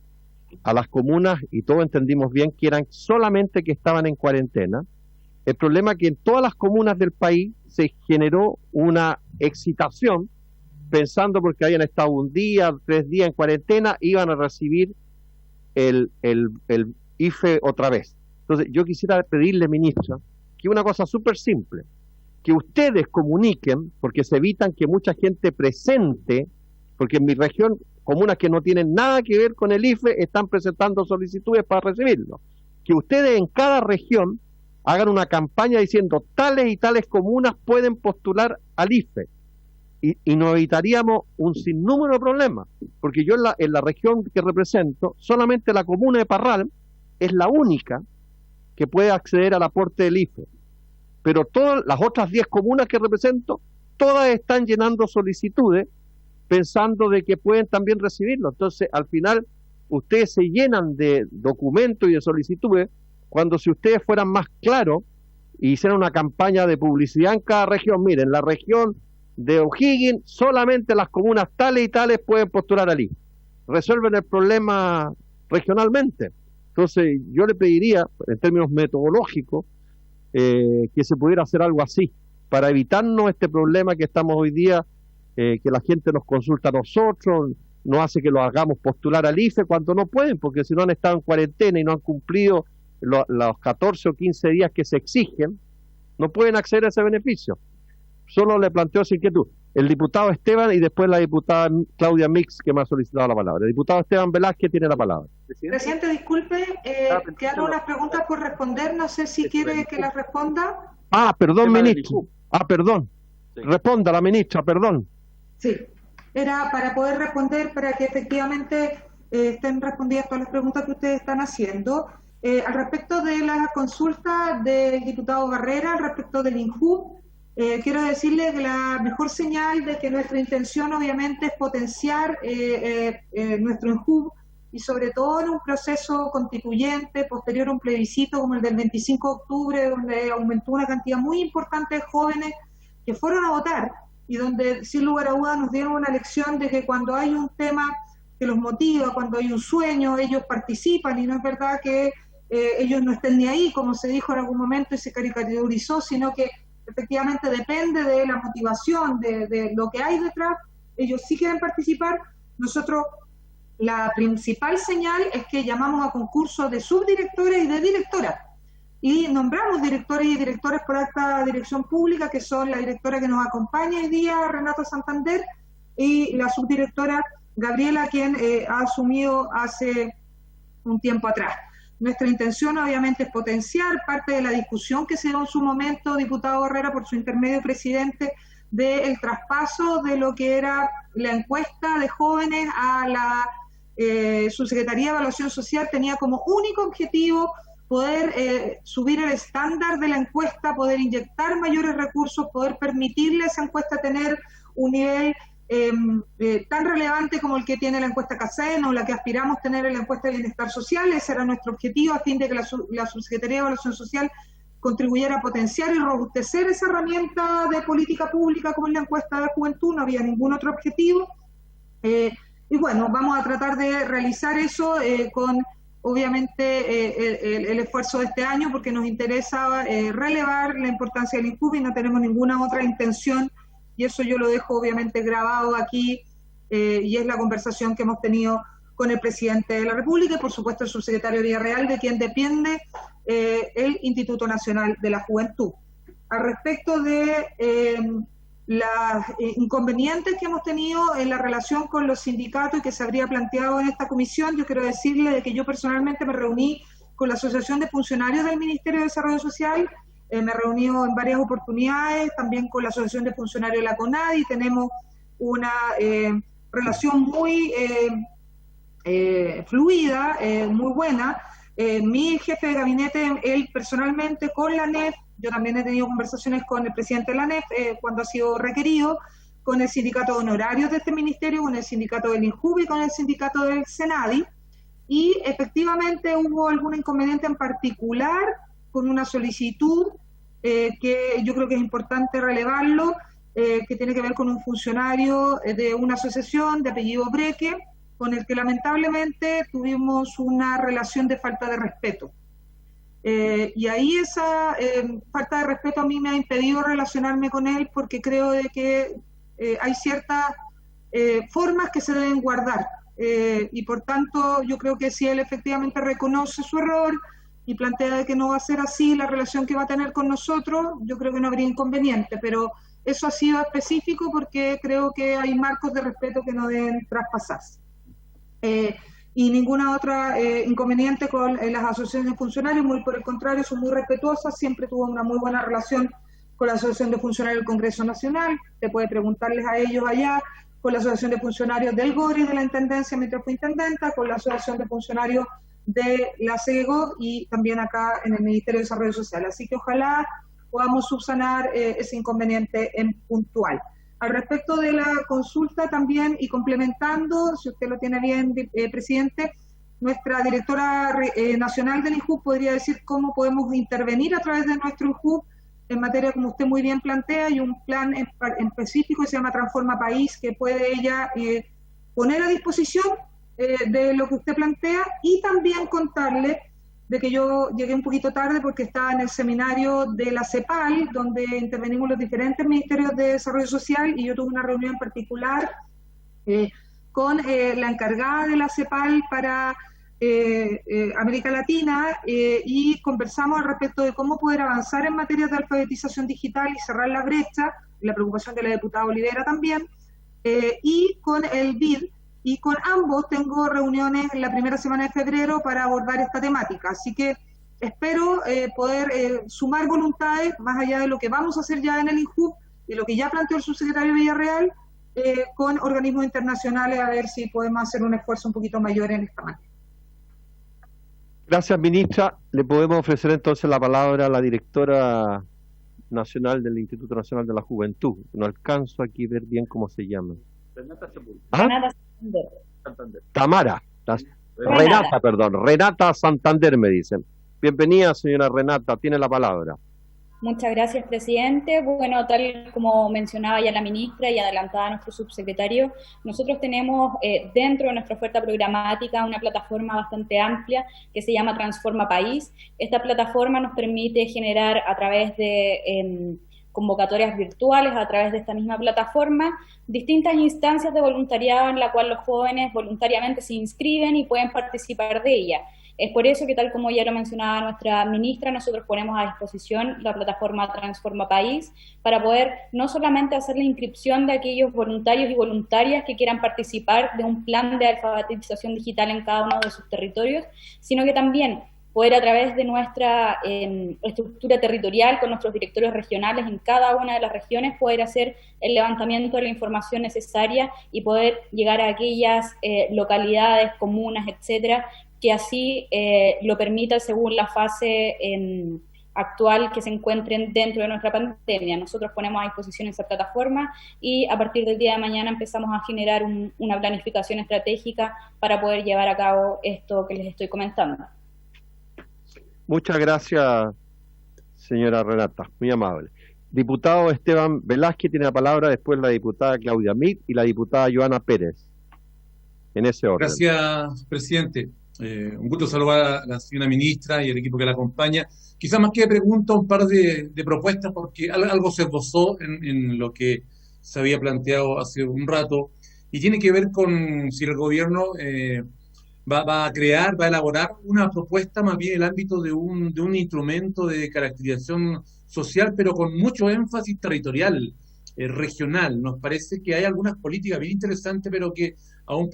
a las comunas, y todos entendimos bien que eran solamente que estaban en cuarentena, el problema es que en todas las comunas del país se generó una excitación pensando porque habían estado un día, 3 días en cuarentena, iban a recibir el IFE otra vez. Entonces, yo quisiera pedirle, ministra, que una cosa súper simple, que ustedes comuniquen, porque se evitan que mucha gente presente, porque en mi región, comunas que no tienen nada que ver con el IFE, están presentando solicitudes para recibirlo. Que ustedes en cada región hagan una campaña diciendo tales y tales comunas pueden postular al IFE. Y nos evitaríamos un sinnúmero de problemas, porque yo en la región que represento, solamente la comuna de Parral es la única que puede acceder al aporte del IFE, pero todas las otras 10 comunas que represento, todas están llenando solicitudes pensando de que pueden también recibirlo. Entonces, al final, ustedes se llenan de documentos y de solicitudes, cuando si ustedes fueran más claros y hicieran una campaña de publicidad en cada región, miren, la región de O'Higgins, solamente las comunas tales y tales pueden postular al IFE. Resuelven el problema regionalmente. Entonces, yo le pediría, en términos metodológicos, que se pudiera hacer algo así, para evitarnos este problema que estamos hoy día, que la gente nos consulta a nosotros, nos hace que lo hagamos postular al IFE cuando no pueden, porque si no han estado en cuarentena y no han cumplido los 14 o 15 días que se exigen, no pueden acceder a ese beneficio. Solo le planteo esa inquietud. El diputado Esteban y después la diputada Claudia Mix, que me ha solicitado la palabra. El diputado Esteban Velázquez tiene la palabra. Presidente, disculpe, quedaron unas preguntas por responder. No sé si quiere que las responda. Perdón, ministro. Perdón. Sí. Responda la ministra, perdón. Sí, era para poder responder, para que efectivamente estén respondidas todas las preguntas que ustedes están haciendo. Al respecto de la consulta del diputado Barrera, al respecto del INJUV, quiero decirle que la mejor señal de que nuestra intención obviamente es potenciar nuestro INJUV y sobre todo en un proceso constituyente posterior a un plebiscito como el del 25 de octubre, donde aumentó una cantidad muy importante de jóvenes que fueron a votar y donde sin lugar a dudas nos dieron una lección de que cuando hay un tema que los motiva, cuando hay un sueño, ellos participan y no es verdad que ellos no estén ni ahí, como se dijo en algún momento y se caricaturizó, sino que efectivamente depende de la motivación, de lo que hay detrás, ellos sí quieren participar. Nosotros, la principal señal es que llamamos a concursos de subdirectores y de directoras, y nombramos directores y directoras por alta dirección pública, que son la directora que nos acompaña hoy día, Renata Santander, y la subdirectora Gabriela, quien ha asumido hace un tiempo atrás. Nuestra intención obviamente es potenciar parte de la discusión que se dio en su momento, diputado Herrera, por su intermedio presidente, del traspaso de lo que era la encuesta de jóvenes a la Subsecretaría de Evaluación Social. Tenía como único objetivo poder subir el estándar de la encuesta, poder inyectar mayores recursos, poder permitirle a esa encuesta tener un nivel tan relevante como el que tiene la encuesta CACEN o la que aspiramos tener en la encuesta de bienestar social. Ese era nuestro objetivo, a fin de que la Subsecretaría de Evaluación Social contribuyera a potenciar y robustecer esa herramienta de política pública como es la encuesta de juventud. No había ningún otro objetivo. Y bueno, vamos a tratar de realizar eso con, obviamente, el esfuerzo de este año, porque nos interesa relevar la importancia del INJUV y no tenemos ninguna otra intención, y eso yo lo dejo obviamente grabado aquí, y es la conversación que hemos tenido con el presidente de la República y por supuesto el subsecretario Villarreal, de quien depende el Instituto Nacional de la Juventud. Al respecto de los inconvenientes que hemos tenido en la relación con los sindicatos y que se habría planteado en esta comisión, yo quiero decirle de que yo personalmente me reuní con la Asociación de Funcionarios del Ministerio de Desarrollo Social, me he reunido en varias oportunidades, también con la Asociación de Funcionarios de la CONADI, tenemos una relación muy fluida, muy buena. Mi jefe de gabinete, él personalmente con la ANEF, yo también he tenido conversaciones con el presidente de la ANEF cuando ha sido requerido, con el sindicato de honorarios de este ministerio, con el sindicato del INJUV y con el sindicato del SENADI, y efectivamente hubo algún inconveniente en particular con una solicitud que yo creo que es importante relevarlo, que tiene que ver con un funcionario de una asociación de apellido Breque, con el que lamentablemente tuvimos una relación de falta de respeto. Y ahí esa falta de respeto a mí me ha impedido relacionarme con él, porque creo de que hay ciertas formas que se deben guardar. Y por tanto yo creo que si él efectivamente reconoce su error y plantea de que no va a ser así la relación que va a tener con nosotros, yo creo que no habría inconveniente, pero eso ha sido específico porque creo que hay marcos de respeto que no deben traspasarse. Y ninguna otra inconveniente con las asociaciones de funcionarios, muy por el contrario, son muy respetuosas, siempre tuvo una muy buena relación con la Asociación de Funcionarios del Congreso Nacional, te puede preguntarles a ellos allá, con la Asociación de Funcionarios del GORI de la Intendencia mientras fue intendenta, con la Asociación de Funcionarios de la CEGO y también acá en el Ministerio de Desarrollo Social. Así que ojalá podamos subsanar ese inconveniente en puntual. Al respecto de la consulta también, y complementando, si usted lo tiene bien, presidente, nuestra directora nacional del INJUV podría decir cómo podemos intervenir a través de nuestro INJUV en materia, como usted muy bien plantea, y un plan en específico que se llama Transforma País, que puede ella poner a disposición de lo que usted plantea, y también contarle de que yo llegué un poquito tarde porque estaba en el seminario de la CEPAL, donde intervenimos los diferentes ministerios de desarrollo social, y yo tuve una reunión en particular con la encargada de la CEPAL para América Latina, y conversamos al respecto de cómo poder avanzar en materia de alfabetización digital y cerrar la brecha, la preocupación de la diputada Olivera también, y con el BID, y con ambos tengo reuniones en la primera semana de febrero para abordar esta temática. Así que espero poder sumar voluntades, más allá de lo que vamos a hacer ya en el INJUV y lo que ya planteó el subsecretario Villarreal, con organismos internacionales, a ver si podemos hacer un esfuerzo un poquito mayor en esta materia. Gracias, ministra. Le podemos ofrecer entonces la palabra a la directora nacional del Instituto Nacional de la Juventud. No alcanzo aquí ver bien cómo se llama. Renata Santander. Tamara. Renata Santander, me dicen. Bienvenida, señora Renata, tiene la palabra. Muchas gracias, presidente. Bueno, tal como mencionaba ya la ministra y adelantaba nuestro subsecretario, nosotros tenemos dentro de nuestra oferta programática una plataforma bastante amplia que se llama Transforma País. Esta plataforma nos permite generar a través de convocatorias virtuales, a través de esta misma plataforma, distintas instancias de voluntariado en la cual los jóvenes voluntariamente se inscriben y pueden participar de ella. Es por eso que, tal como ya lo mencionaba nuestra ministra, nosotros ponemos a disposición la plataforma Transforma País para poder no solamente hacer la inscripción de aquellos voluntarios y voluntarias que quieran participar de un plan de alfabetización digital en cada uno de sus territorios, sino que también poder, a través de nuestra estructura territorial, con nuestros directorios regionales en cada una de las regiones, poder hacer el levantamiento de la información necesaria y poder llegar a aquellas localidades, comunas, etcétera, que así lo permita según la fase actual que se encuentren dentro de nuestra pandemia. Nosotros ponemos a disposición esa plataforma y a partir del día de mañana empezamos a generar una planificación estratégica para poder llevar a cabo esto que les estoy comentando. Muchas gracias, señora Renata, muy amable. Diputado Esteban Velázquez tiene la palabra, después la diputada Claudia Mit y la diputada Joana Pérez. En ese orden. Gracias, presidente. Un gusto saludar a la señora ministra y el equipo que la acompaña. Quizás más que pregunta, un par de propuestas, porque algo se esbozó en lo que se había planteado hace un rato, y tiene que ver con si el gobierno va a elaborar una propuesta más bien en el ámbito de un instrumento de caracterización social, pero con mucho énfasis territorial, regional. Nos parece que hay algunas políticas bien interesantes, pero que aún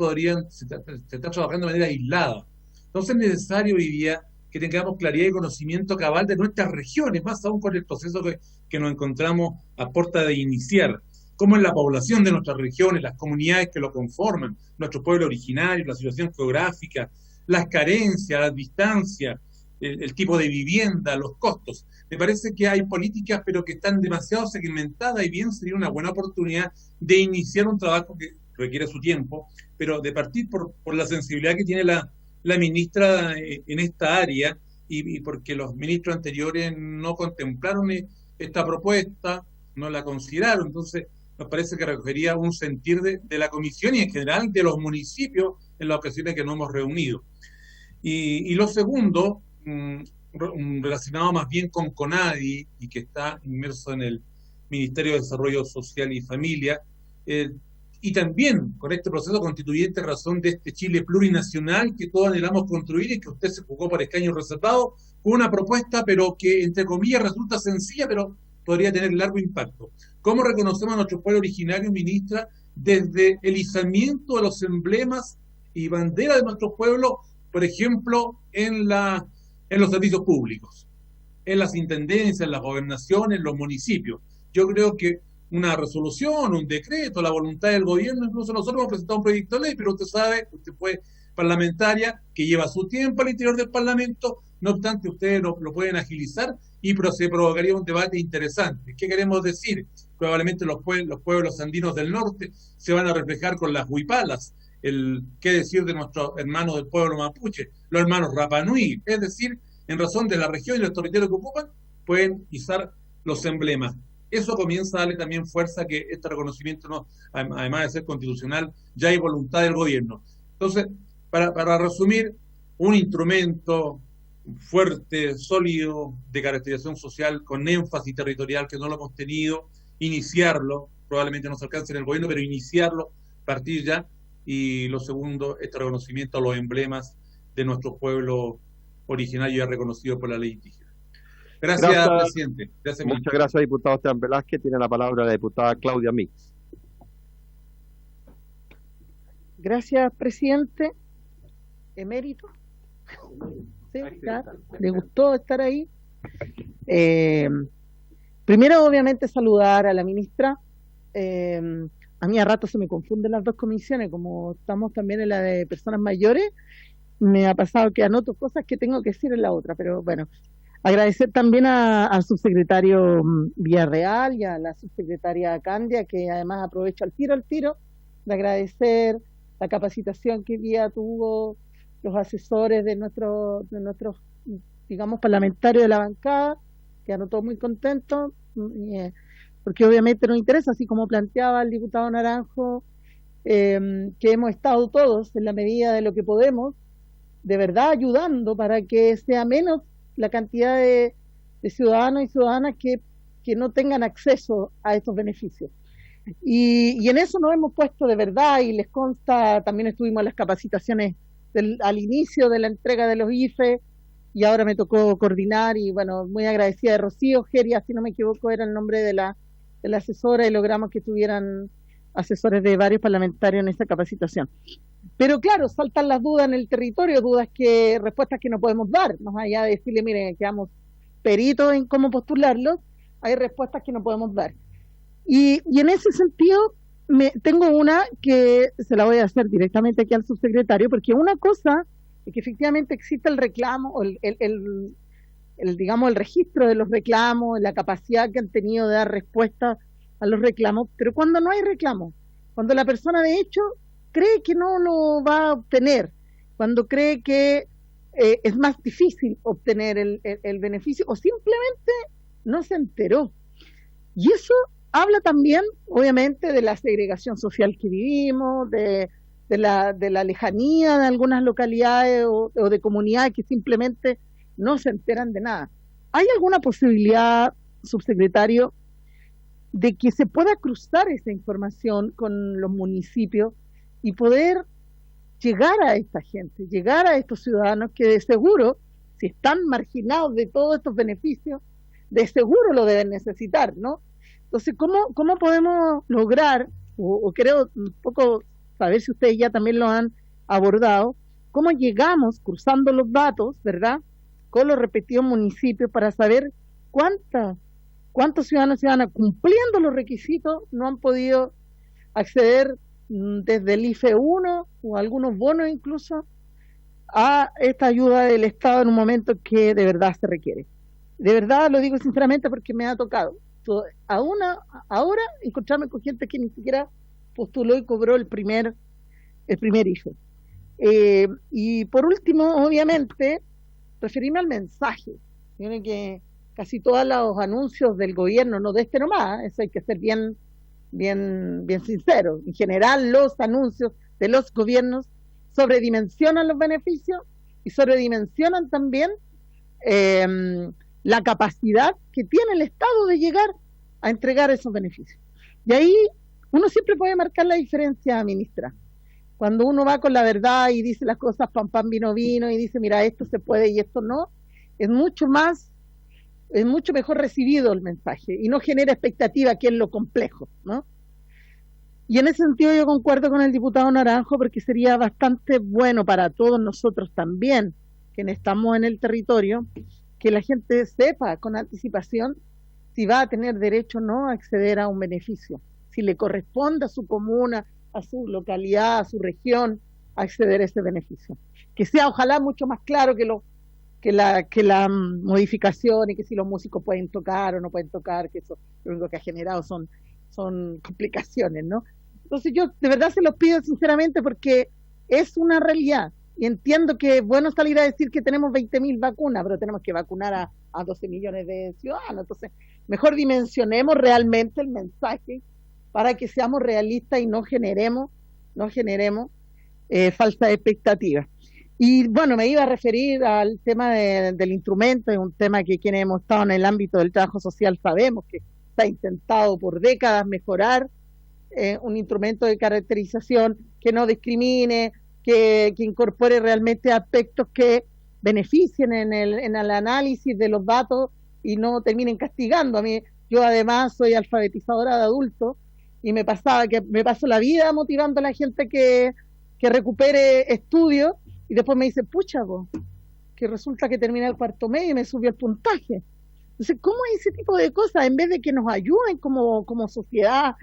se está trabajando de manera aislada. Entonces es necesario hoy día que tengamos claridad y conocimiento cabal de nuestras regiones, más aún con el proceso que nos encontramos a puerta de iniciar. Cómo es la población de nuestras regiones, las comunidades que lo conforman, nuestro pueblo originario, la situación geográfica, las carencias, las distancias, el tipo de vivienda, los costos. Me parece que hay políticas, pero que están demasiado segmentadas, y bien sería una buena oportunidad de iniciar un trabajo que requiere su tiempo, pero de partir por la sensibilidad que tiene la ministra en esta área, y porque los ministros anteriores no contemplaron esta propuesta, no la consideraron. Entonces nos parece que recogería un sentir de la comisión y en general de los municipios en las ocasiones que nos hemos reunido. Y lo segundo, relacionado más bien con CONADI, y que está inmerso en el Ministerio de Desarrollo Social y Familia, y también con este proceso constituyente, razón de este Chile plurinacional que todos anhelamos construir y que usted se jugó por escaño reservado, con una propuesta, pero que entre comillas resulta sencilla, pero podría tener largo impacto. ¿Cómo reconocemos a nuestro pueblo originario, ministra, desde el izamiento de los emblemas y banderas de nuestro pueblo, por ejemplo, en los servicios públicos, en las intendencias, en las gobernaciones, en los municipios? Yo creo que una resolución, un decreto, la voluntad del gobierno, incluso nosotros hemos presentado un proyecto de ley, pero usted sabe, usted fue parlamentaria, que lleva su tiempo al interior del Parlamento, no obstante ustedes lo pueden agilizar y se provocaría un debate interesante. ¿Qué queremos decir? Probablemente los pueblos andinos del norte se van a reflejar con las huipalas, qué decir de nuestros hermanos del pueblo mapuche, los hermanos Rapanui, es decir, en razón de la región y los territorios que ocupan, pueden izar los emblemas. Eso comienza a darle también fuerza que este reconocimiento, además de ser constitucional, ya hay voluntad del gobierno. Entonces, para resumir, un instrumento fuerte, sólido, de caracterización social, con énfasis territorial, que no lo hemos tenido, iniciarlo, probablemente no se alcance en el gobierno, pero iniciarlo, partir ya. Y lo segundo, este reconocimiento a los emblemas de nuestro pueblo originario ya reconocido por la ley indígena. Gracias, presidente. Gracias, muchas gracias, diputado Esteban Velázquez. Tiene la palabra la diputada Claudia Mix. Gracias, presidente. Emérito. Sí, le gustó estar ahí. Primero, obviamente, saludar a la ministra. A mí a rato se me confunden las dos comisiones, como estamos también en la de personas mayores, me ha pasado que anoto cosas que tengo que decir en la otra, pero bueno. Agradecer también al subsecretario Villarreal y a la subsecretaria Candia, que además aprovecho al tiro, de agradecer la capacitación que día tuvo los asesores de nuestros, digamos, parlamentarios de la bancada, quedaron todos muy contentos, porque obviamente nos interesa, así como planteaba el diputado Naranjo, que hemos estado todos, en la medida de lo que podemos, de verdad ayudando para que sea menos la cantidad de ciudadanos y ciudadanas que no tengan acceso a estos beneficios. Y en eso nos hemos puesto de verdad, y les consta, también estuvimos en las capacitaciones al inicio de la entrega de los IFE, y ahora me tocó coordinar, y bueno, muy agradecida de Rocío Geria, si no me equivoco era el nombre de la asesora, y logramos que tuvieran asesores de varios parlamentarios en esta capacitación. Pero claro, saltan las dudas en el territorio, respuestas que no podemos dar, más allá de decirle, miren, quedamos peritos en cómo postularlos, hay respuestas que no podemos dar. Y en ese sentido, tengo una que se la voy a hacer directamente aquí al subsecretario, porque una cosa es que efectivamente existe el reclamo, o digamos, el registro de los reclamos, la capacidad que han tenido de dar respuesta a los reclamos, pero cuando no hay reclamos, cuando la persona de hecho cree que no lo va a obtener, cuando cree que es más difícil obtener el beneficio o simplemente no se enteró. Y eso habla también, obviamente, de la segregación social que vivimos, de la lejanía de algunas localidades o de comunidades que simplemente no se enteran de nada. ¿Hay alguna posibilidad, subsecretario, de que se pueda cruzar esa información con los municipios y poder llegar a esta gente, llegar a estos ciudadanos que de seguro, si están marginados de todos estos beneficios, de seguro lo deben necesitar, ¿no? Entonces, ¿cómo podemos lograr, o creo un poco, saber si ustedes ya también lo han abordado, cómo llegamos cruzando los datos, ¿verdad?, con los respectivos municipios para saber cuántos ciudadanos y ciudadanas cumpliendo los requisitos no han podido acceder desde el IFE 1 o algunos bonos incluso a esta ayuda del Estado en un momento que de verdad se requiere. De verdad lo digo sinceramente porque me ha tocado ahora encontrarme con gente que ni siquiera postuló y cobró el primer IFE. Y por último, obviamente, referirme al mensaje. Tiene que casi todos los anuncios del gobierno, no de este nomás, eso hay que ser bien sincero. En general, los anuncios de los gobiernos sobredimensionan los beneficios y sobredimensionan también la capacidad que tiene el Estado de llegar a entregar esos beneficios. Y ahí uno siempre puede marcar la diferencia, ministra. Cuando uno va con la verdad y dice las cosas pan, pan, vino, vino, y dice, mira, esto se puede y esto no, es mucho mejor recibido el mensaje y no genera expectativa, que es lo complejo, ¿no? Y en ese sentido yo concuerdo con el diputado Naranjo, porque sería bastante bueno para todos nosotros también, quienes estamos en el territorio, que la gente sepa con anticipación si va a tener derecho o no a acceder a un beneficio, si le corresponde a su comuna, a su localidad, a su región, acceder a ese beneficio. Que sea ojalá mucho más claro que la modificación y que si los músicos pueden tocar o no pueden tocar, que eso lo único que ha generado son complicaciones, ¿no? Entonces yo de verdad se los pido sinceramente porque es una realidad y entiendo que es bueno salir a decir que tenemos 20.000 vacunas, pero tenemos que vacunar a 12 millones de ciudadanos. Entonces mejor dimensionemos realmente el mensaje para que seamos realistas y no generemos falsas expectativas. Y bueno, me iba a referir al tema del instrumento, es un tema que quienes hemos estado en el ámbito del trabajo social sabemos que se ha intentado por décadas mejorar, un instrumento de caracterización que no discrimine, que incorpore realmente aspectos que beneficien en el análisis de los datos y no terminen castigando. Yo además soy alfabetizadora de adultos y me paso la vida motivando a la gente que recupere estudios y después me dice, pucha, que resulta que terminé el cuarto medio y me subió el puntaje. Entonces, ¿cómo es ese tipo de cosas? En vez de que nos ayuden como sociedad,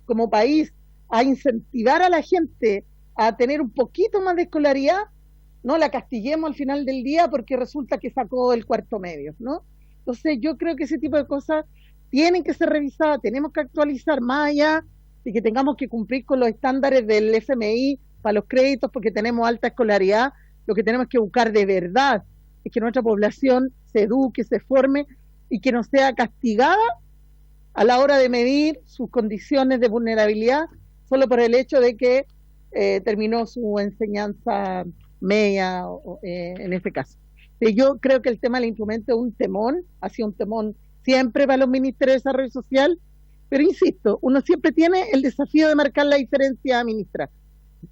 como país, a incentivar a la gente a tener un poquito más de escolaridad, no la castiguemos al final del día porque resulta que sacó el cuarto medio, ¿no? Entonces, yo creo que ese tipo de cosas tienen que ser revisadas, tenemos que actualizar más allá de que tengamos que cumplir con los estándares del FMI para los créditos porque tenemos alta escolaridad. Lo que tenemos que buscar de verdad es que nuestra población se eduque, se forme y que no sea castigada a la hora de medir sus condiciones de vulnerabilidad solo por el hecho de que terminó su enseñanza media, en este caso. Yo creo que el tema del instrumento es un temón, ha sido un temón siempre para los ministerios de Desarrollo Social, pero insisto, uno siempre tiene el desafío de marcar la diferencia, ministra.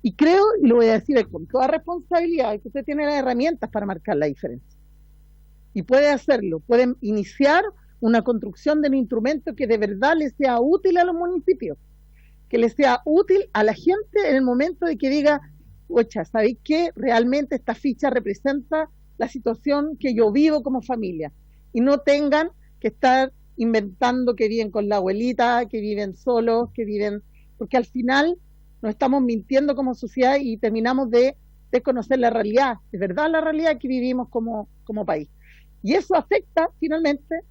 Y creo, y lo voy a decir con toda responsabilidad, que usted tiene las herramientas para marcar la diferencia. Y puede hacerlo, pueden iniciar una construcción de un instrumento que de verdad le sea útil a los municipios, que le sea útil a la gente en el momento de que diga, ocha, ¿sabéis qué? Realmente esta ficha representa la situación que yo vivo como familia. Y no tengan que estar inventando que viven con la abuelita, que viven solos, porque al final nos estamos mintiendo como sociedad y terminamos de desconocer la realidad, de verdad la realidad que vivimos como país. Y eso afecta finalmente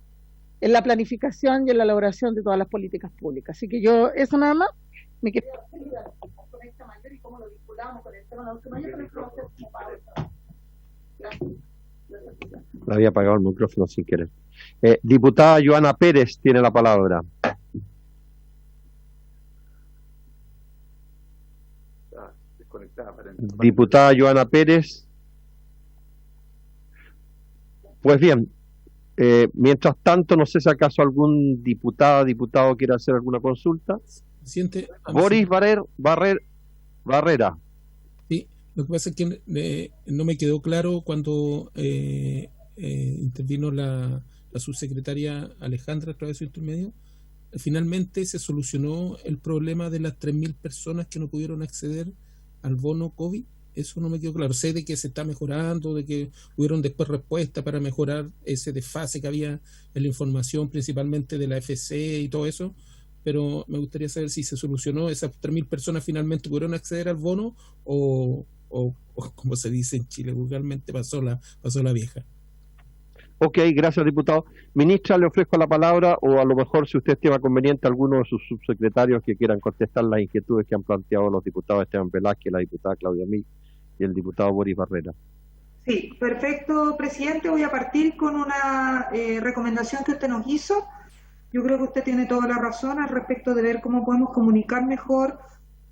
en la planificación y en la elaboración de todas las políticas públicas. Así que yo, eso nada más, me quería con esta mayor y cómo lo vinculamos con el tema de adulto mayor, pero eso va a ser como para... Gracias. Le había apagado el micrófono sin querer. Diputada Joana Pérez tiene la palabra. Diputada Joana Pérez. Pues bien, mientras tanto, no sé si acaso algún diputado quiere hacer alguna consulta. Presidente, Boris Barrera. Sí, lo que pasa es que no me quedó claro cuando intervino la subsecretaria Alejandra a través de su intermedio. Finalmente se solucionó el problema de las 3.000 personas que no pudieron acceder al bono COVID. Eso no me quedó claro. Sé de que se está mejorando, de que hubieron después respuestas para mejorar ese desfase que había en la información, principalmente de la FC y todo eso, pero me gustaría saber si se solucionó, esas 3.000 personas finalmente pudieron acceder al bono o como se dice en Chile vulgarmente, pasó la vieja. Ok, gracias, diputado. Ministra, le ofrezco la palabra, o a lo mejor, si usted estima conveniente, alguno de sus subsecretarios que quieran contestar las inquietudes que han planteado los diputados Esteban Velázquez, la diputada Claudia Mills y el diputado Boris Barrera. Sí, perfecto, presidente. Voy a partir con una recomendación que usted nos hizo. Yo creo que usted tiene toda la razón al respecto de ver cómo podemos comunicar mejor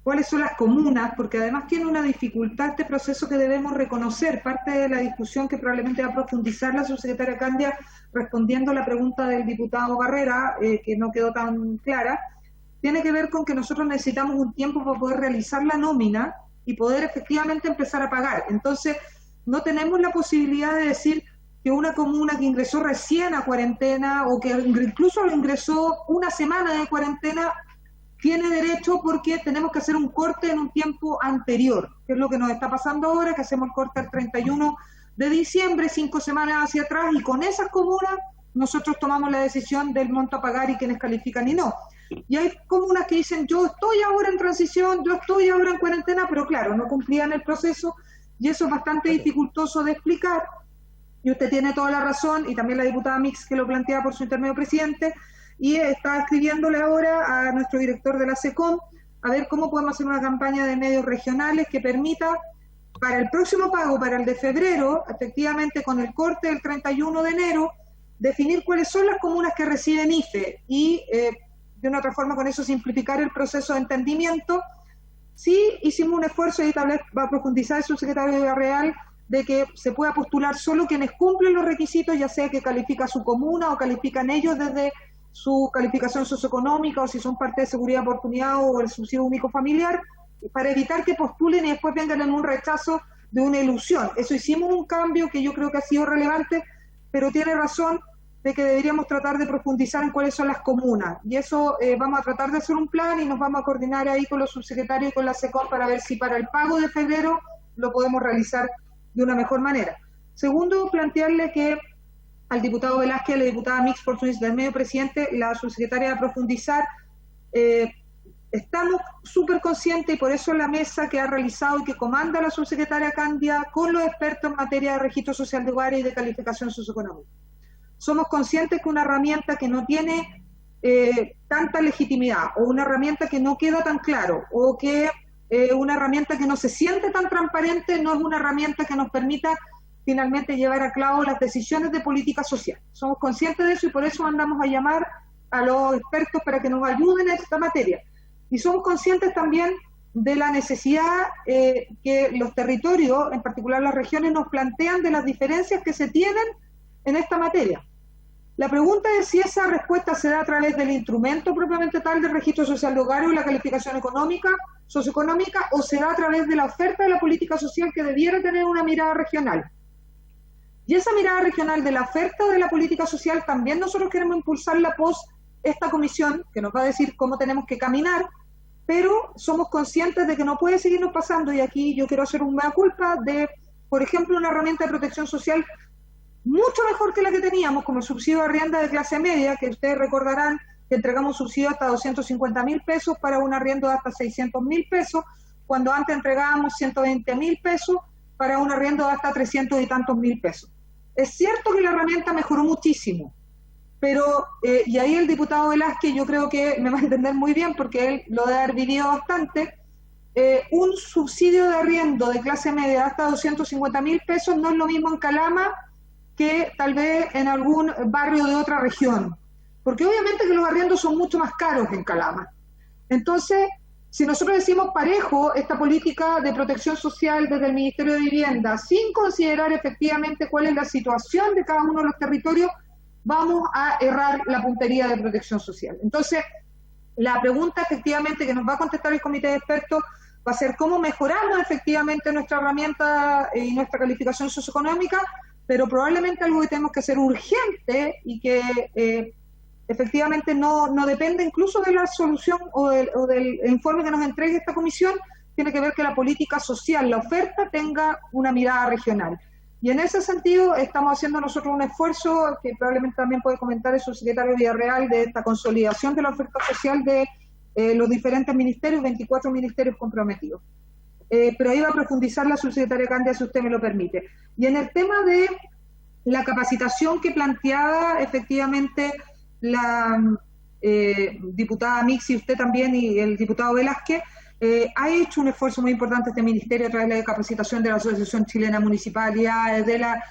cuáles son las comunas, porque además tiene una dificultad este proceso que debemos reconocer. Parte de la discusión que probablemente va a profundizar la subsecretaria Candia respondiendo a la pregunta del diputado Barrera, que no quedó tan clara, tiene que ver con que nosotros necesitamos un tiempo para poder realizar la nómina y poder efectivamente empezar a pagar. Entonces, no tenemos la posibilidad de decir que una comuna que ingresó recién a cuarentena o que incluso ingresó una semana de cuarentena tiene derecho, porque tenemos que hacer un corte en un tiempo anterior, que es lo que nos está pasando ahora, que hacemos el corte el 31 de diciembre, 5 semanas hacia atrás, y con esas comunas nosotros tomamos la decisión del monto a pagar y quienes califican y no. Y hay comunas que dicen, yo estoy ahora en transición, yo estoy ahora en cuarentena, pero claro, no cumplían el proceso, y eso es bastante dificultoso de explicar, y usted tiene toda la razón, y también la diputada Mix que lo plantea por su intermedio, presidente, y está escribiéndole ahora a nuestro director de la SECOM a ver cómo podemos hacer una campaña de medios regionales que permita para el próximo pago, para el de febrero, efectivamente con el corte del 31 de enero, definir cuáles son las comunas que reciben IFE y de una otra forma con eso simplificar el proceso de entendimiento. Sí hicimos un esfuerzo, y tal vez va a profundizar el subsecretario de Real, de que se pueda postular solo quienes cumplen los requisitos, ya sea que califica su comuna o califican ellos desde su calificación socioeconómica, o si son parte de seguridad de oportunidad o el subsidio único familiar, para evitar que postulen y después vengan en un rechazo de una ilusión. Eso hicimos un cambio que yo creo que ha sido relevante, pero tiene razón de que deberíamos tratar de profundizar en cuáles son las comunas. Y eso vamos a tratar de hacer un plan y nos vamos a coordinar ahí con los subsecretarios y con la SECOM para ver si para el pago de febrero lo podemos realizar de una mejor manera. Segundo, plantearle que al diputado Velázquez, a la diputada Mix por su intermedio, presidente, la subsecretaria de profundizar, estamos súper conscientes, y por eso la mesa que ha realizado y que comanda la subsecretaria Candia con los expertos en materia de registro social de hogares y de calificación socioeconómica. Somos conscientes que una herramienta que no tiene tanta legitimidad, o una herramienta que no queda tan claro, o que una herramienta que no se siente tan transparente, no es una herramienta que nos permita finalmente llevar a cabo las decisiones de política social. Somos conscientes de eso y por eso mandamos a llamar a los expertos para que nos ayuden en esta materia. Y somos conscientes también de la necesidad que los territorios, en particular las regiones, nos plantean de las diferencias que se tienen en esta materia. La pregunta es si esa respuesta se da a través del instrumento propiamente tal del registro social de hogares y la calificación socioeconómica, o se da a través de la oferta de la política social que debiera tener una mirada regional. Y esa mirada regional de la oferta de la política social también nosotros queremos impulsarla post esta comisión, que nos va a decir cómo tenemos que caminar, pero somos conscientes de que no puede seguirnos pasando, y aquí yo quiero hacer un mea culpa de, por ejemplo, una herramienta de protección social mucho mejor que la que teníamos, como el subsidio de arrienda de clase media, que ustedes recordarán que entregamos subsidio hasta 250.000 pesos para un arriendo de hasta 600.000 pesos, cuando antes entregábamos 120.000 pesos para un arriendo de hasta 300 y tantos mil pesos. Es cierto que la herramienta mejoró muchísimo, pero, y ahí el diputado Velázquez yo creo que me va a entender muy bien porque él lo debe haber vivido bastante, un subsidio de arriendo de clase media hasta 250.000 pesos no es lo mismo en Calama que tal vez en algún barrio de otra región, porque obviamente que los arriendos son mucho más caros en Calama. Entonces, si nosotros decimos parejo esta política de protección social desde el Ministerio de Vivienda, sin considerar efectivamente cuál es la situación de cada uno de los territorios, vamos a errar la puntería de protección social. Entonces, la pregunta efectivamente que nos va a contestar el comité de expertos va a ser cómo mejoramos efectivamente nuestra herramienta y nuestra calificación socioeconómica, pero probablemente algo que tenemos que hacer urgente y que efectivamente no depende incluso de la solución o del informe que nos entregue esta comisión, tiene que ver que la política social, la oferta, tenga una mirada regional. Y en ese sentido estamos haciendo nosotros un esfuerzo que probablemente también puede comentar el subsecretario Villarreal de esta consolidación de la oferta social de los diferentes ministerios, 24 ministerios comprometidos. Pero ahí va a profundizar la subsecretaria Candia, si usted me lo permite. Y en el tema de la capacitación que planteaba efectivamente la diputada Mixi, usted también, y el diputado Velázquez, ha hecho un esfuerzo muy importante este ministerio a través de la capacitación de la Asociación Chilena de Municipalidades, de la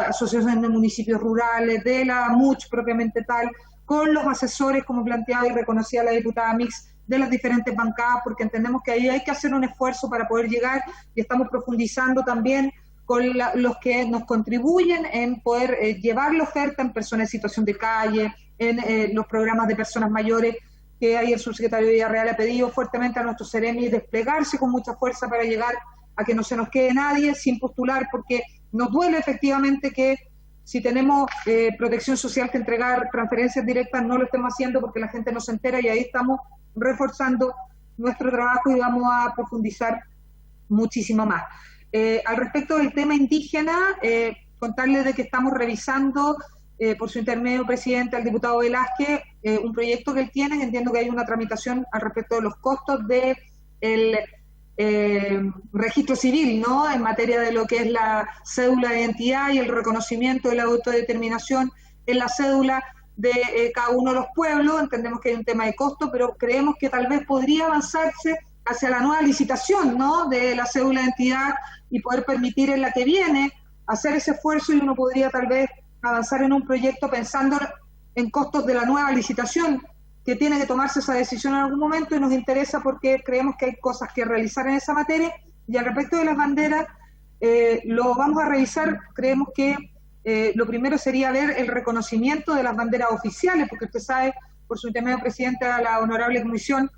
Asociación de Municipios Rurales, de la MUCH propiamente tal, con los asesores, como planteaba y reconocía la diputada Mix, de las diferentes bancadas, porque entendemos que ahí hay que hacer un esfuerzo para poder llegar, y estamos profundizando también con los que nos contribuyen en poder llevar la oferta en personas en situación de calle, en los programas de personas mayores, que ahí el subsecretario Villarreal ha pedido fuertemente a nuestros Ceremi desplegarse con mucha fuerza para llegar a que no se nos quede nadie sin postular, porque nos duele efectivamente que si tenemos protección social que entregar transferencias directas, no lo estemos haciendo porque la gente no se entera, y ahí estamos reforzando nuestro trabajo y vamos a profundizar muchísimo más. Al respecto del tema indígena, contarles de que estamos revisando por su intermedio, presidente, al diputado Velázquez, un proyecto que él tiene. Entiendo que hay una tramitación al respecto de los costos del registro civil, ¿no?, en materia de lo que es la cédula de identidad y el reconocimiento de la autodeterminación en la cédula de cada uno de los pueblos. Entendemos que hay un tema de costo, pero creemos que tal vez podría avanzarse hacia la nueva licitación, ¿no?, de la cédula de identidad, y poder permitir en la que viene hacer ese esfuerzo, y uno podría tal vez avanzar en un proyecto pensando en costos de la nueva licitación, que tiene que tomarse esa decisión en algún momento, y nos interesa porque creemos que hay cosas que realizar en esa materia. Y al respecto de las banderas, lo vamos a revisar. Creemos que lo primero sería ver el reconocimiento de las banderas oficiales, porque usted sabe, por su intermedio, presidente, a la honorable comisión,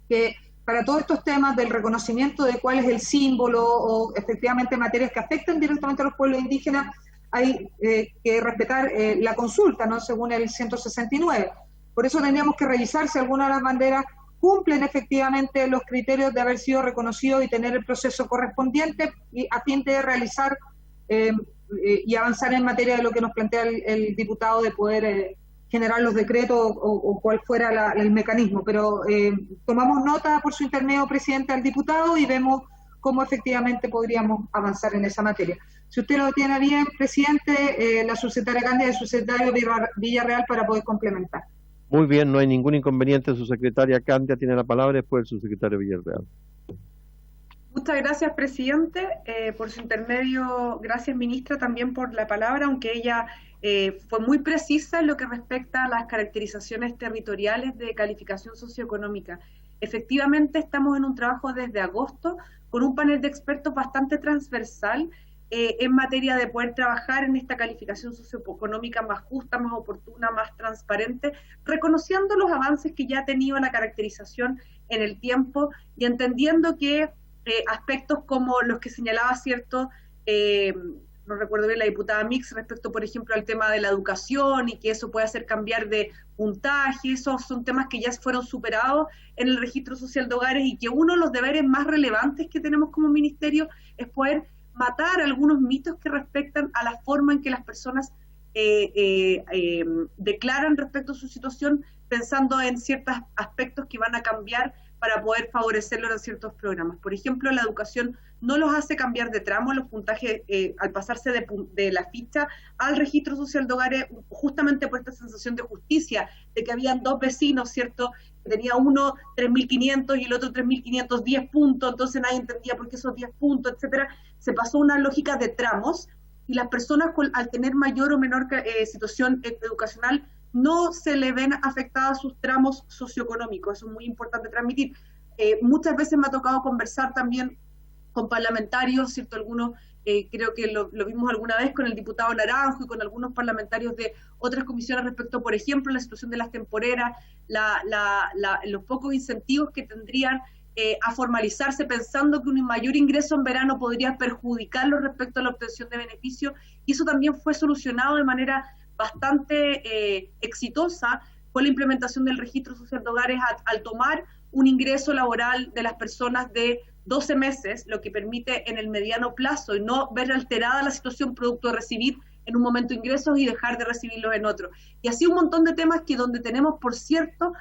que para todos estos temas del reconocimiento de cuál es el símbolo o efectivamente materias que afectan directamente a los pueblos indígenas, hay que respetar la consulta, ¿no?, según el 169. Por eso tendríamos que revisar si alguna de las banderas cumplen efectivamente los criterios de haber sido reconocido y tener el proceso correspondiente, y a fin de realizar y avanzar en materia de lo que nos plantea el diputado, de poder generar los decretos o cuál fuera el mecanismo. Pero tomamos nota por su intermedio, presidente, al diputado, y vemos cómo efectivamente podríamos avanzar en esa materia. Si usted lo tiene bien, presidente, la subsecretaria Candia y el subsecretario Villarreal para poder complementar. Muy bien, no hay ningún inconveniente. Subsecretaria Candia tiene la palabra, después el subsecretario Villarreal. Muchas gracias, presidente, por su intermedio. Gracias, ministra, también por la palabra, aunque ella fue muy precisa en lo que respecta a las caracterizaciones territoriales de calificación socioeconómica. Efectivamente, estamos en un trabajo desde agosto con un panel de expertos bastante transversal en materia de poder trabajar en esta calificación socioeconómica más justa, más oportuna, más transparente, reconociendo los avances que ya ha tenido la caracterización en el tiempo, y entendiendo que aspectos como los que señalaba, ¿cierto?, no recuerdo bien la diputada Mix, respecto, por ejemplo, al tema de la educación, y que eso puede hacer cambiar de puntaje, esos son temas que ya fueron superados en el registro social de hogares, y que uno de los deberes más relevantes que tenemos como ministerio es poder matar algunos mitos que respectan a la forma en que las personas declaran respecto a su situación, pensando en ciertos aspectos que van a cambiar para poder favorecerlos en ciertos programas. Por ejemplo, la educación no los hace cambiar de tramo los puntajes al pasarse de la ficha al registro social de hogares, justamente por esta sensación de justicia, de que habían dos vecinos, ¿cierto?, que tenía uno 3.500 y el otro 3.510 puntos, entonces nadie entendía por qué esos 10 puntos, etcétera. Se pasó una lógica de tramos, y las personas al tener mayor o menor situación educacional no se le ven afectadas sus tramos socioeconómicos. Eso es muy importante transmitir. Muchas veces me ha tocado conversar también con parlamentarios, ¿cierto? Algunos, creo que lo vimos alguna vez con el diputado Naranjo y con algunos parlamentarios de otras comisiones respecto, por ejemplo, la situación de las temporeras, los pocos incentivos que tendrían a formalizarse, pensando que un mayor ingreso en verano podría perjudicarlo respecto a la obtención de beneficios, y eso también fue solucionado de manera bastante exitosa con la implementación del registro social de hogares al tomar un ingreso laboral de las personas de 12 meses, lo que permite en el mediano plazo y no ver alterada la situación producto de recibir en un momento ingresos y dejar de recibirlos en otro. Y así un montón de temas que donde tenemos, por cierto,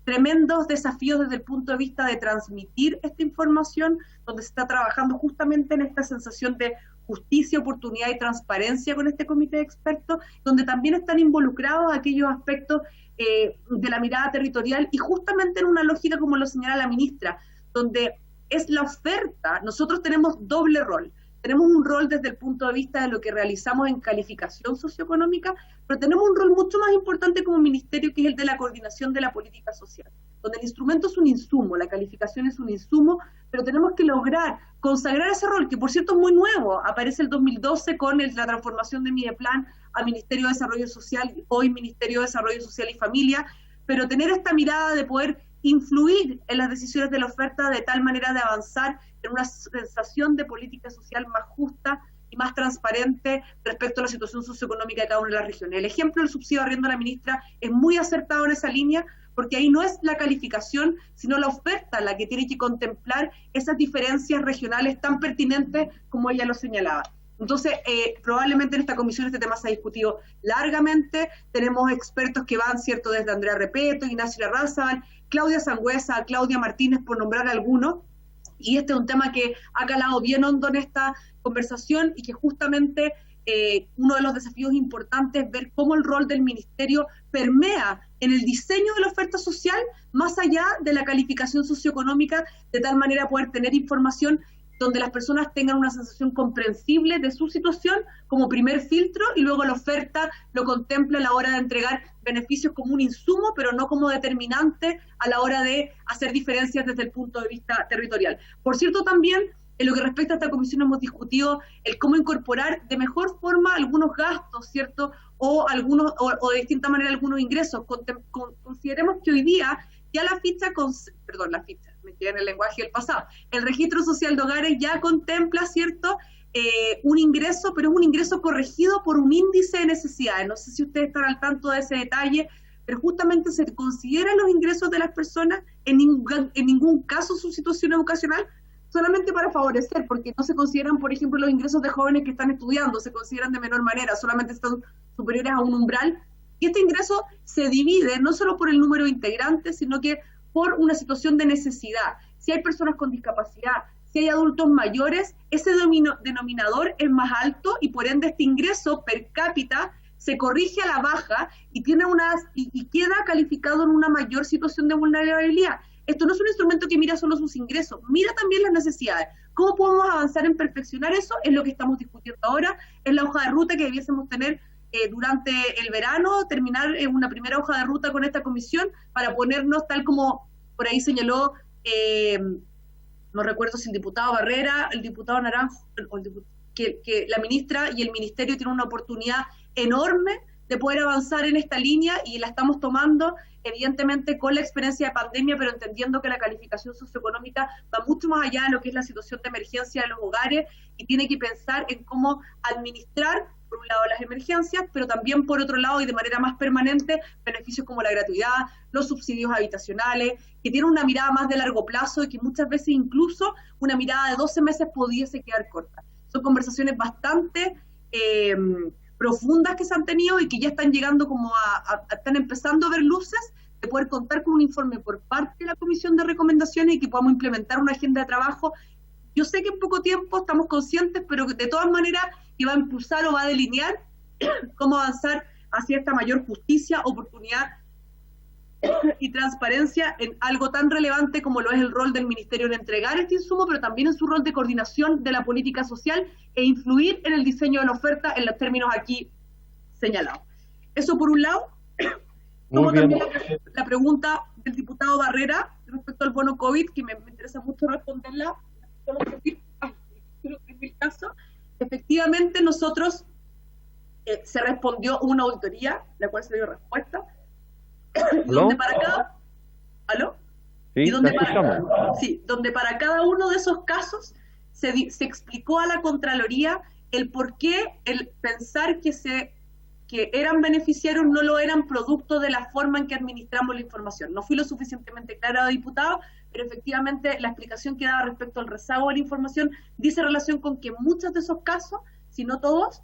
tremendos desafíos desde el punto de vista de transmitir esta información, donde se está trabajando justamente en esta sensación de justicia, oportunidad y transparencia con este comité de expertos, donde también están involucrados aquellos aspectos de la mirada territorial y justamente en una lógica, como lo señala la ministra, donde es la oferta. Nosotros tenemos doble rol. Tenemos un rol desde el punto de vista de lo que realizamos en calificación socioeconómica, pero tenemos un rol mucho más importante como ministerio, que es el de la coordinación de la política social, donde el instrumento es un insumo, la calificación es un insumo, pero tenemos que lograr consagrar ese rol, que por cierto es muy nuevo, aparece el 2012 con la transformación de Mideplan a Ministerio de Desarrollo Social, hoy Ministerio de Desarrollo Social y Familia, pero tener esta mirada de poder influir en las decisiones de la oferta de tal manera de avanzar en una sensación de política social más justa y más transparente respecto a la situación socioeconómica de cada una de las regiones. El ejemplo del subsidio de arriendo de la ministra es muy acertado en esa línea, porque ahí no es la calificación, sino la oferta la que tiene que contemplar esas diferencias regionales tan pertinentes como ella lo señalaba. Entonces, probablemente en esta comisión este tema se ha discutido largamente. Tenemos expertos que van, ¿cierto?, desde Andrea Repeto, Ignacio Larrazábal, Claudia Sangüesa, Claudia Martínez, por nombrar algunos. Y este es un tema que ha calado bien hondo en esta conversación y que justamente uno de los desafíos importantes es ver cómo el rol del ministerio permea en el diseño de la oferta social más allá de la calificación socioeconómica, de tal manera poder tener información donde las personas tengan una sensación comprensible de su situación como primer filtro, y luego la oferta lo contempla a la hora de entregar beneficios como un insumo, pero no como determinante a la hora de hacer diferencias desde el punto de vista territorial. Por cierto, también en lo que respecta a esta comisión hemos discutido el cómo incorporar de mejor forma algunos gastos, ¿cierto?, o de distinta manera algunos ingresos. Consideremos que hoy día ya la ficha, me quedé en el lenguaje del pasado, el registro social de hogares ya contempla, ¿cierto?, un ingreso, pero es un ingreso corregido por un índice de necesidades. No sé si ustedes están al tanto de ese detalle, pero justamente se consideran los ingresos de las personas, en ningún caso su situación educacional, solamente para favorecer, porque no se consideran, por ejemplo, los ingresos de jóvenes que están estudiando, se consideran de menor manera, solamente están superiores a un umbral. Y este ingreso se divide no solo por el número de integrantes, sino que por una situación de necesidad. Si hay personas con discapacidad, si hay adultos mayores, ese denominador es más alto y por ende este ingreso per cápita se corrige a la baja y queda calificado en una mayor situación de vulnerabilidad. Esto no es un instrumento que mira solo sus ingresos, mira también las necesidades. ¿Cómo podemos avanzar en perfeccionar eso? Es lo que estamos discutiendo ahora, es la hoja de ruta que debiésemos tener durante el verano, terminar una primera hoja de ruta con esta comisión para ponernos, tal como por ahí señaló, no recuerdo si el diputado Barrera, el diputado Naranjo, que la ministra y el ministerio tienen una oportunidad enorme de poder avanzar en esta línea, y la estamos tomando evidentemente con la experiencia de pandemia, pero entendiendo que la calificación socioeconómica va mucho más allá de lo que es la situación de emergencia de los hogares, y tiene que pensar en cómo administrar, por un lado, las emergencias, pero también, por otro lado, y de manera más permanente, beneficios como la gratuidad, los subsidios habitacionales, que tienen una mirada más de largo plazo y que muchas veces incluso una mirada de 12 meses pudiese quedar corta. Son conversaciones bastante profundas que se han tenido y que ya están llegando están empezando a ver luces de poder contar con un informe por parte de la Comisión de Recomendaciones y que podamos implementar una agenda de trabajo. Yo sé que en poco tiempo estamos conscientes, pero de todas maneras que va a impulsar o va a delinear cómo avanzar hacia esta mayor justicia, oportunidad y transparencia en algo tan relevante como lo es el rol del Ministerio en entregar este insumo, pero también en su rol de coordinación de la política social e influir en el diseño de la oferta en los términos aquí señalados. Eso por un lado. Como también la pregunta del diputado Barrera respecto al bono COVID, que me interesa mucho responderla. En el caso, efectivamente nosotros se respondió una auditoría, la cual se dio respuesta, donde para cada... ¿Aló? Sí, y donde para cada uno de esos casos se explicó a la Contraloría el por qué el pensar que eran beneficiarios no lo eran producto de la forma en que administramos la información. No fui lo suficientemente clara, diputado, pero efectivamente la explicación que daba respecto al rezago de la información dice relación con que muchos de esos casos, si no todos,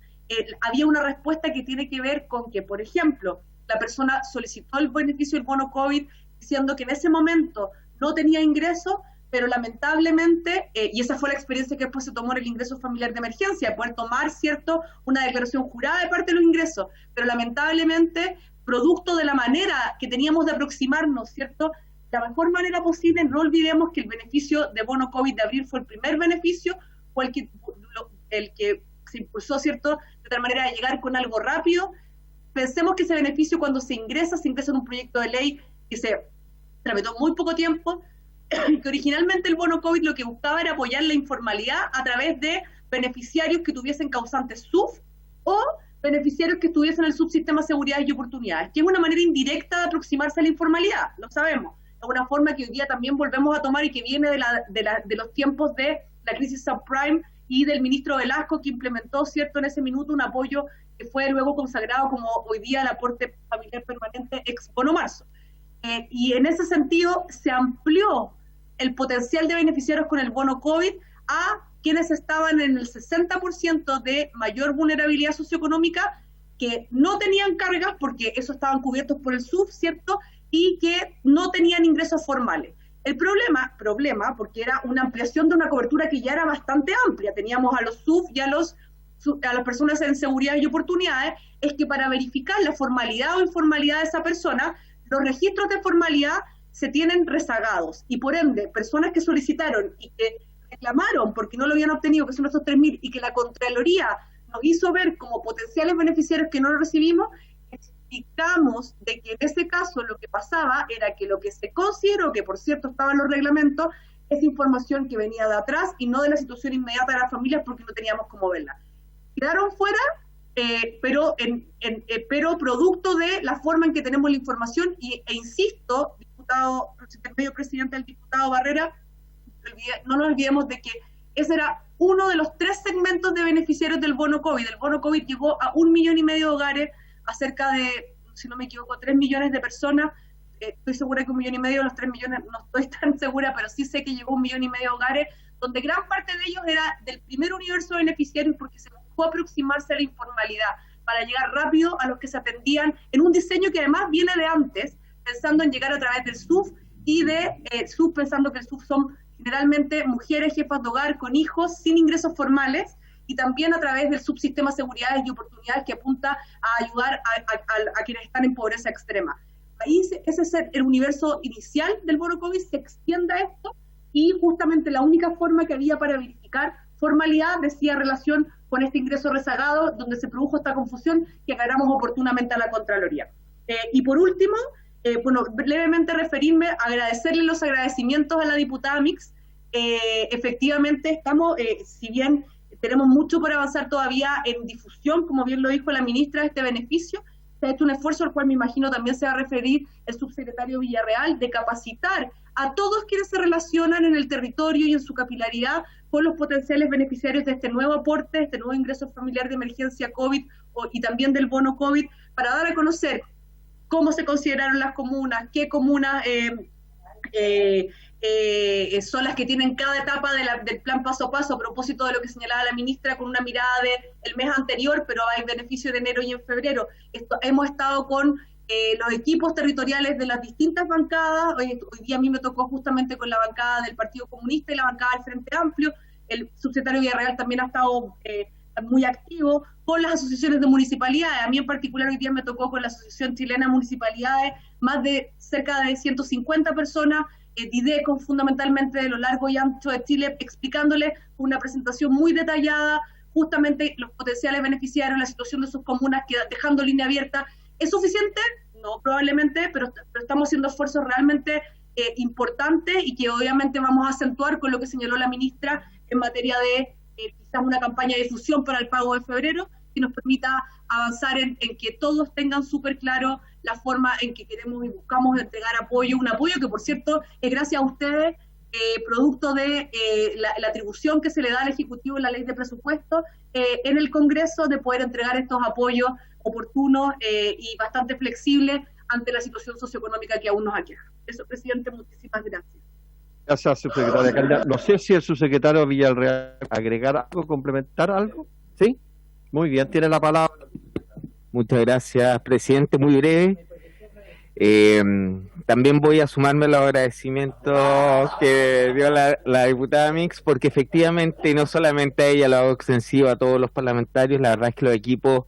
había una respuesta que tiene que ver con que, por ejemplo, la persona solicitó el beneficio del bono COVID diciendo que en ese momento no tenía ingreso, pero lamentablemente, y esa fue la experiencia que después se tomó en el ingreso familiar de emergencia, poder tomar, ¿cierto?, una declaración jurada de parte de los ingresos, pero lamentablemente, producto de la manera que teníamos de aproximarnos, ¿cierto?, la mejor manera posible, no olvidemos que el beneficio de bono COVID de abril fue el primer beneficio, fue el que se impulsó, ¿cierto?, de tal manera de llegar con algo rápido. Pensemos que ese beneficio cuando se ingresa en un proyecto de ley que se tramitó muy poco tiempo, que originalmente el bono COVID lo que buscaba era apoyar la informalidad a través de beneficiarios que tuviesen causantes SUF o beneficiarios que estuviesen en el subsistema de seguridad y oportunidades, que es una manera indirecta de aproximarse a la informalidad, lo sabemos. Es una forma que hoy día también volvemos a tomar y que viene de los tiempos de la crisis subprime y del ministro Velasco, que implementó, ¿cierto?, en ese minuto un apoyo que fue luego consagrado como hoy día el aporte familiar permanente ex bono marzo. Y en ese sentido se amplió el potencial de beneficiarios con el bono COVID a quienes estaban en el 60% de mayor vulnerabilidad socioeconómica, que no tenían cargas porque eso estaban cubiertos por el SUF, ¿cierto?, y que no tenían ingresos formales. El problema, porque era una ampliación de una cobertura que ya era bastante amplia, teníamos a los SUF y a las personas en seguridad y oportunidades, es que para verificar la formalidad o informalidad de esa persona, los registros de formalidad se tienen rezagados, y por ende, personas que solicitaron y que reclamaron porque no lo habían obtenido, que son estos 3.000, y que la Contraloría nos hizo ver como potenciales beneficiarios que no lo recibimos, explicamos de que en ese caso lo que pasaba era que lo que se consideró, que por cierto estaba en los reglamentos, es información que venía de atrás y no de la situación inmediata de las familias porque no teníamos cómo verla. Quedaron fuera, pero producto de la forma en que tenemos la información, e insisto, diputado, medio presidente del diputado Barrera, no nos olvidemos de que ese era uno de los 3 segmentos de beneficiarios del bono COVID. El bono COVID llegó a 1,5 millones de hogares, a cerca de, si no me equivoco, 3 millones de personas. Estoy segura que 1,5 millones, los 3 millones no estoy tan segura, pero sí sé que llegó a 1,5 millones de hogares, donde gran parte de ellos era del primer universo de beneficiarios porque se buscó aproximarse a la informalidad para llegar rápido a los que se atendían en un diseño que además viene de antes, pensando en llegar a través del SUF y de SUF, pensando que el SUF son generalmente mujeres jefas de hogar con hijos sin ingresos formales, y también a través del subsistema de seguridades y oportunidades que apunta a ayudar a quienes están en pobreza extrema. Ahí ese es el universo inicial del bono COVID, se extiende a esto, y justamente la única forma que había para verificar formalidad decía relación con este ingreso rezagado, donde se produjo esta confusión que aclaramos oportunamente a la Contraloría. Y por último, brevemente referirme, agradecerle los agradecimientos a la diputada Mix. Efectivamente estamos, si bien tenemos mucho por avanzar todavía en difusión, como bien lo dijo la ministra, de este beneficio, se ha hecho un esfuerzo al cual me imagino también se va a referir el subsecretario Villarreal, de capacitar a todos quienes se relacionan en el territorio y en su capilaridad con los potenciales beneficiarios de este nuevo aporte, este nuevo ingreso familiar de emergencia COVID y también del bono COVID, para dar a conocer cómo se consideraron las comunas, qué comunas son las que tienen cada etapa del plan paso a paso, a propósito de lo que señalaba la ministra, con una mirada del mes anterior, pero hay beneficio de enero y en febrero. Hemos estado con los equipos territoriales de las distintas bancadas. Hoy día a mí me tocó justamente con la bancada del Partido Comunista y la bancada del Frente Amplio. El subsecretario Villarreal también ha estado muy activo con las asociaciones de municipalidades. A mí en particular hoy día me tocó con la Asociación Chilena de Municipalidades, más de cerca de 150 personas, DIDECO fundamentalmente de lo largo y ancho de Chile, explicándoles una presentación muy detallada justamente los potenciales beneficiarios, la situación de sus comunas, dejando línea abierta. ¿Es suficiente? No, probablemente, pero estamos haciendo esfuerzos realmente importantes y que obviamente vamos a acentuar con lo que señaló la ministra en materia de quizás una campaña de difusión para el pago de febrero que nos permita avanzar en que todos tengan súper claro la forma en que queremos y buscamos entregar apoyo, un apoyo que por cierto es gracias a ustedes, producto de la atribución que se le da al Ejecutivo en la ley de presupuesto en el Congreso de poder entregar estos apoyos oportunos y bastante flexibles ante la situación socioeconómica que aún nos aqueja. Eso, presidente, muchísimas gracias. Gracias, subsecretaria Calda. No sé si el subsecretario Villarreal agregar algo, complementar algo. ¿Sí? Muy bien, tiene la palabra. Muchas gracias, presidente. Muy breve. También voy a sumarme a los agradecimientos que dio la diputada Mix, porque efectivamente, y no solamente a ella, lo hago extensivo a todos los parlamentarios, la verdad es que los equipos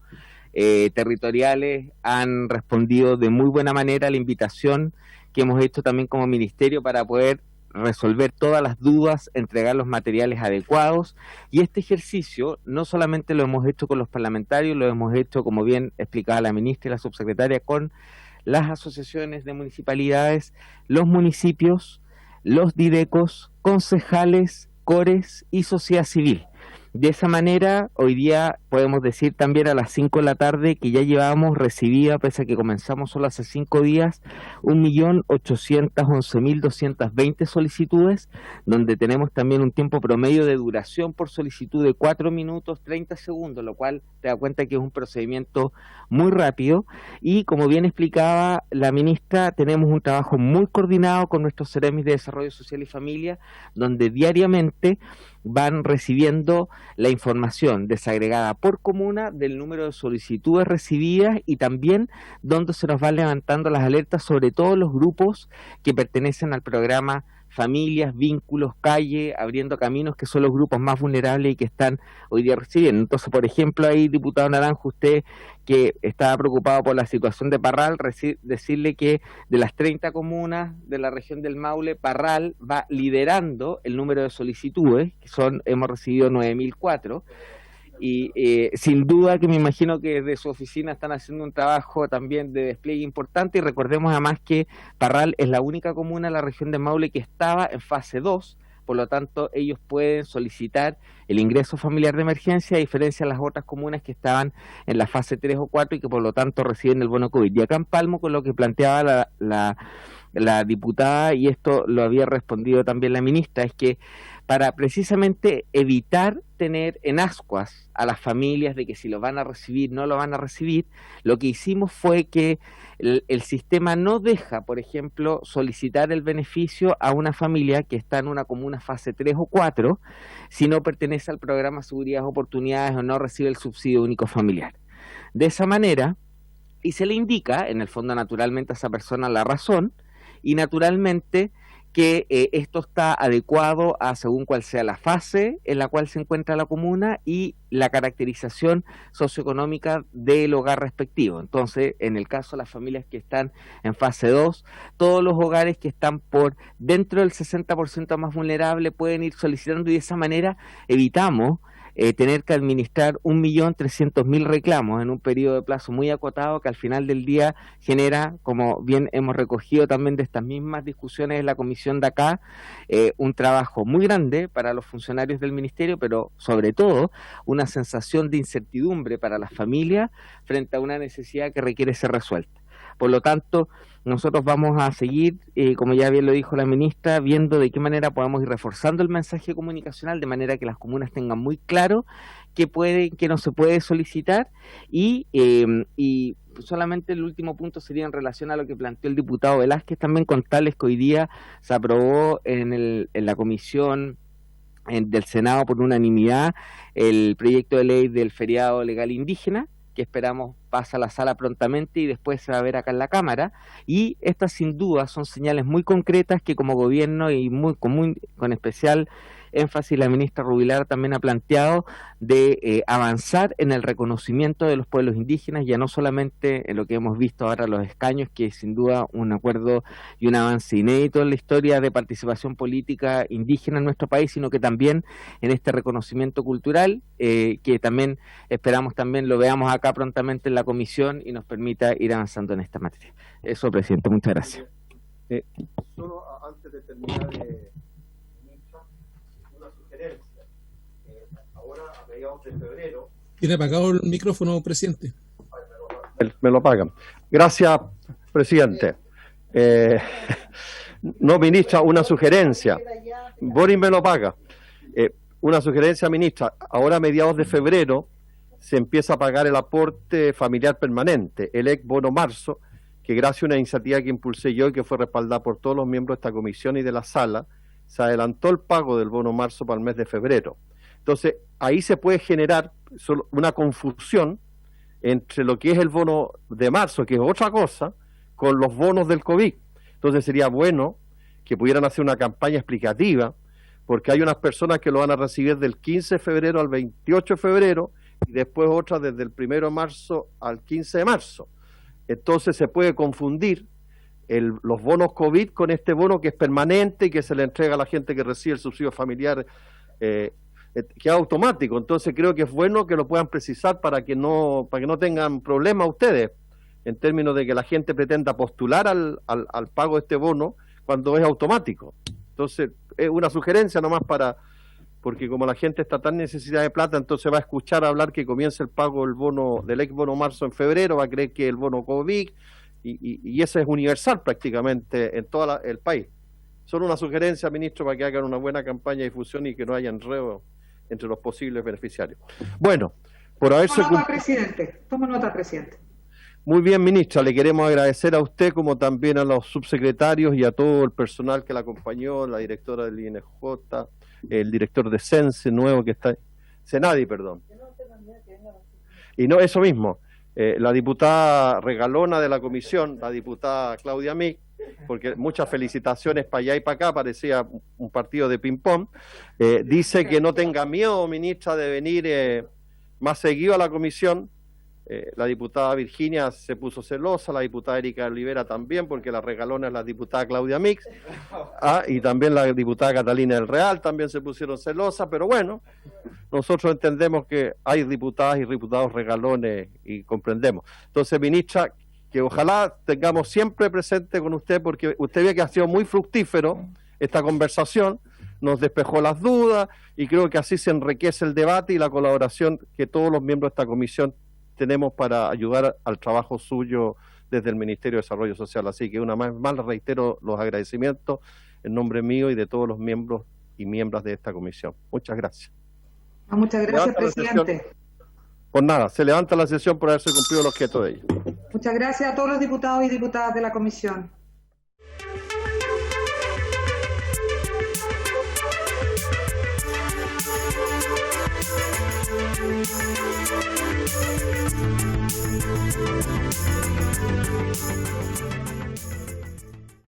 territoriales han respondido de muy buena manera a la invitación que hemos hecho también como ministerio para poder resolver todas las dudas, entregar los materiales adecuados, y este ejercicio no solamente lo hemos hecho con los parlamentarios, lo hemos hecho, como bien explicaba la ministra y la subsecretaria, con las asociaciones de municipalidades, los municipios, los DIDECOS, concejales, cores y sociedad civil. De esa manera, hoy día podemos decir también a las 5 de la tarde que ya llevamos recibida, pese a que comenzamos solo hace 5 días, 1.811.220 solicitudes, donde tenemos también un tiempo promedio de duración por solicitud de 4 minutos 30 segundos, lo cual te da cuenta que es un procedimiento muy rápido. Y como bien explicaba la ministra, tenemos un trabajo muy coordinado con nuestros Ceremis de Desarrollo Social y Familia, donde diariamente van recibiendo la información desagregada por comuna del número de solicitudes recibidas y también donde se nos van levantando las alertas sobre todos los grupos que pertenecen al programa Familias, Vínculos, Calle, Abriendo Caminos, que son los grupos más vulnerables y que están hoy día recibiendo. Entonces, por ejemplo, ahí, diputado Naranjo, usted que estaba preocupado por la situación de Parral, decirle que de las 30 comunas de la región del Maule, Parral va liderando el número de solicitudes, que hemos recibido 9.004, y sin duda que me imagino que desde su oficina están haciendo un trabajo también de despliegue importante, y recordemos además que Parral es la única comuna de la región de Maule que estaba en fase 2, por lo tanto ellos pueden solicitar el ingreso familiar de emergencia, a diferencia de las otras comunas que estaban en la fase 3 o 4 y que por lo tanto reciben el bono COVID. Y acá empalmo con lo que planteaba la diputada, y esto lo había respondido también la ministra, es que para precisamente evitar tener en ascuas a las familias de que si lo van a recibir, no lo van a recibir, lo que hicimos fue que el sistema no deja, por ejemplo, solicitar el beneficio a una familia que está en una comuna fase 3 o 4, si no pertenece al programa Seguridad y Oportunidades o no recibe el subsidio único familiar. De esa manera, y se le indica, en el fondo naturalmente a esa persona la razón, y naturalmente que esto está adecuado a según cuál sea la fase en la cual se encuentra la comuna y la caracterización socioeconómica del hogar respectivo. Entonces, en el caso de las familias que están en fase 2, todos los hogares que están por dentro del 60% más vulnerable pueden ir solicitando, y de esa manera evitamos tener que administrar 1.300.000 reclamos en un periodo de plazo muy acotado, que al final del día genera, como bien hemos recogido también de estas mismas discusiones en la comisión de acá, un trabajo muy grande para los funcionarios del ministerio, pero sobre todo una sensación de incertidumbre para las familias frente a una necesidad que requiere ser resuelta. Por lo tanto, nosotros vamos a seguir, como ya bien lo dijo la ministra, viendo de qué manera podemos ir reforzando el mensaje comunicacional, de manera que las comunas tengan muy claro qué puede, qué no se puede solicitar, y solamente el último punto sería en relación a lo que planteó el diputado Velázquez, también contarles que hoy día se aprobó en la comisión del Senado por unanimidad el proyecto de ley del feriado legal indígena, que esperamos pasa a la sala prontamente y después se va a ver acá en la Cámara, y estas sin duda son señales muy concretas que como gobierno y con especial énfasis la ministra Rubilar también ha planteado de avanzar en el reconocimiento de los pueblos indígenas, ya no solamente en lo que hemos visto ahora los escaños, que es sin duda un acuerdo y un avance inédito en la historia de participación política indígena en nuestro país, sino que también en este reconocimiento cultural, que también esperamos también lo veamos acá prontamente en la comisión y nos permita ir avanzando en esta materia. Eso, presidente, muchas gracias. Solo antes de terminar, ahora a mediados de febrero. Tiene apagado el micrófono, presidente. Me lo pagan. Gracias, presidente. No, ministra, una sugerencia. Boris me lo paga. Una sugerencia, ministra. Ahora a mediados de febrero se empieza a pagar el aporte familiar permanente, el ex bono marzo, que gracias a una iniciativa que impulsé yo y que fue respaldada por todos los miembros de esta comisión y de la sala, se adelantó el pago del bono marzo para el mes de febrero. Entonces, ahí se puede generar una confusión entre lo que es el bono de marzo, que es otra cosa, con los bonos del COVID. Entonces, sería bueno que pudieran hacer una campaña explicativa, porque hay unas personas que lo van a recibir del 15 de febrero al 28 de febrero, y después otras desde el 1 de marzo al 15 de marzo. Entonces, se puede confundir los bonos COVID con este bono que es permanente y que se le entrega a la gente que recibe el subsidio familiar, que es automático. Entonces creo que es bueno que lo puedan precisar para que no tengan problemas ustedes en términos de que la gente pretenda postular al pago de este bono cuando es automático. Entonces es una sugerencia nomás porque como la gente está tan necesitada de plata, entonces va a escuchar hablar que comienza el pago del ex bono marzo en febrero, va a creer que el bono COVID, y ese es universal prácticamente en todo el país. Solo una sugerencia, ministro, para que hagan una buena campaña de difusión y que no haya enredo entre los posibles beneficiarios. Bueno, por haberse... Toma nota, presidente. Muy bien, ministra, le queremos agradecer a usted como también a los subsecretarios y a todo el personal que la acompañó, la directora del INJ, el director de CENSE nuevo que está... Senadi, perdón. Y no, eso mismo. La diputada regalona de la comisión, la diputada Claudia Mick, porque muchas felicitaciones para allá y para acá, parecía un partido de ping-pong, dice que no tenga miedo, ministra, de venir más seguido a la comisión. La diputada Virginia se puso celosa, la diputada Erika Olivera también, porque la regalona es la diputada Claudia Mix, y también la diputada Catalina del Real también se pusieron celosas, pero bueno, nosotros entendemos que hay diputadas y diputados regalones y comprendemos. Entonces, ministra, que ojalá tengamos siempre presente con usted, porque usted ve que ha sido muy fructífero esta conversación, nos despejó las dudas y creo que así se enriquece el debate y la colaboración que todos los miembros de esta comisión tenemos para ayudar al trabajo suyo desde el Ministerio de Desarrollo Social. Así que una vez más reitero los agradecimientos en nombre mío y de todos los miembros y miembros de esta comisión. Muchas gracias. Muchas gracias, presidente. Pues nada, se levanta la sesión por haberse cumplido el objeto de ella. Muchas gracias a todos los diputados y diputadas de la comisión. Thank you.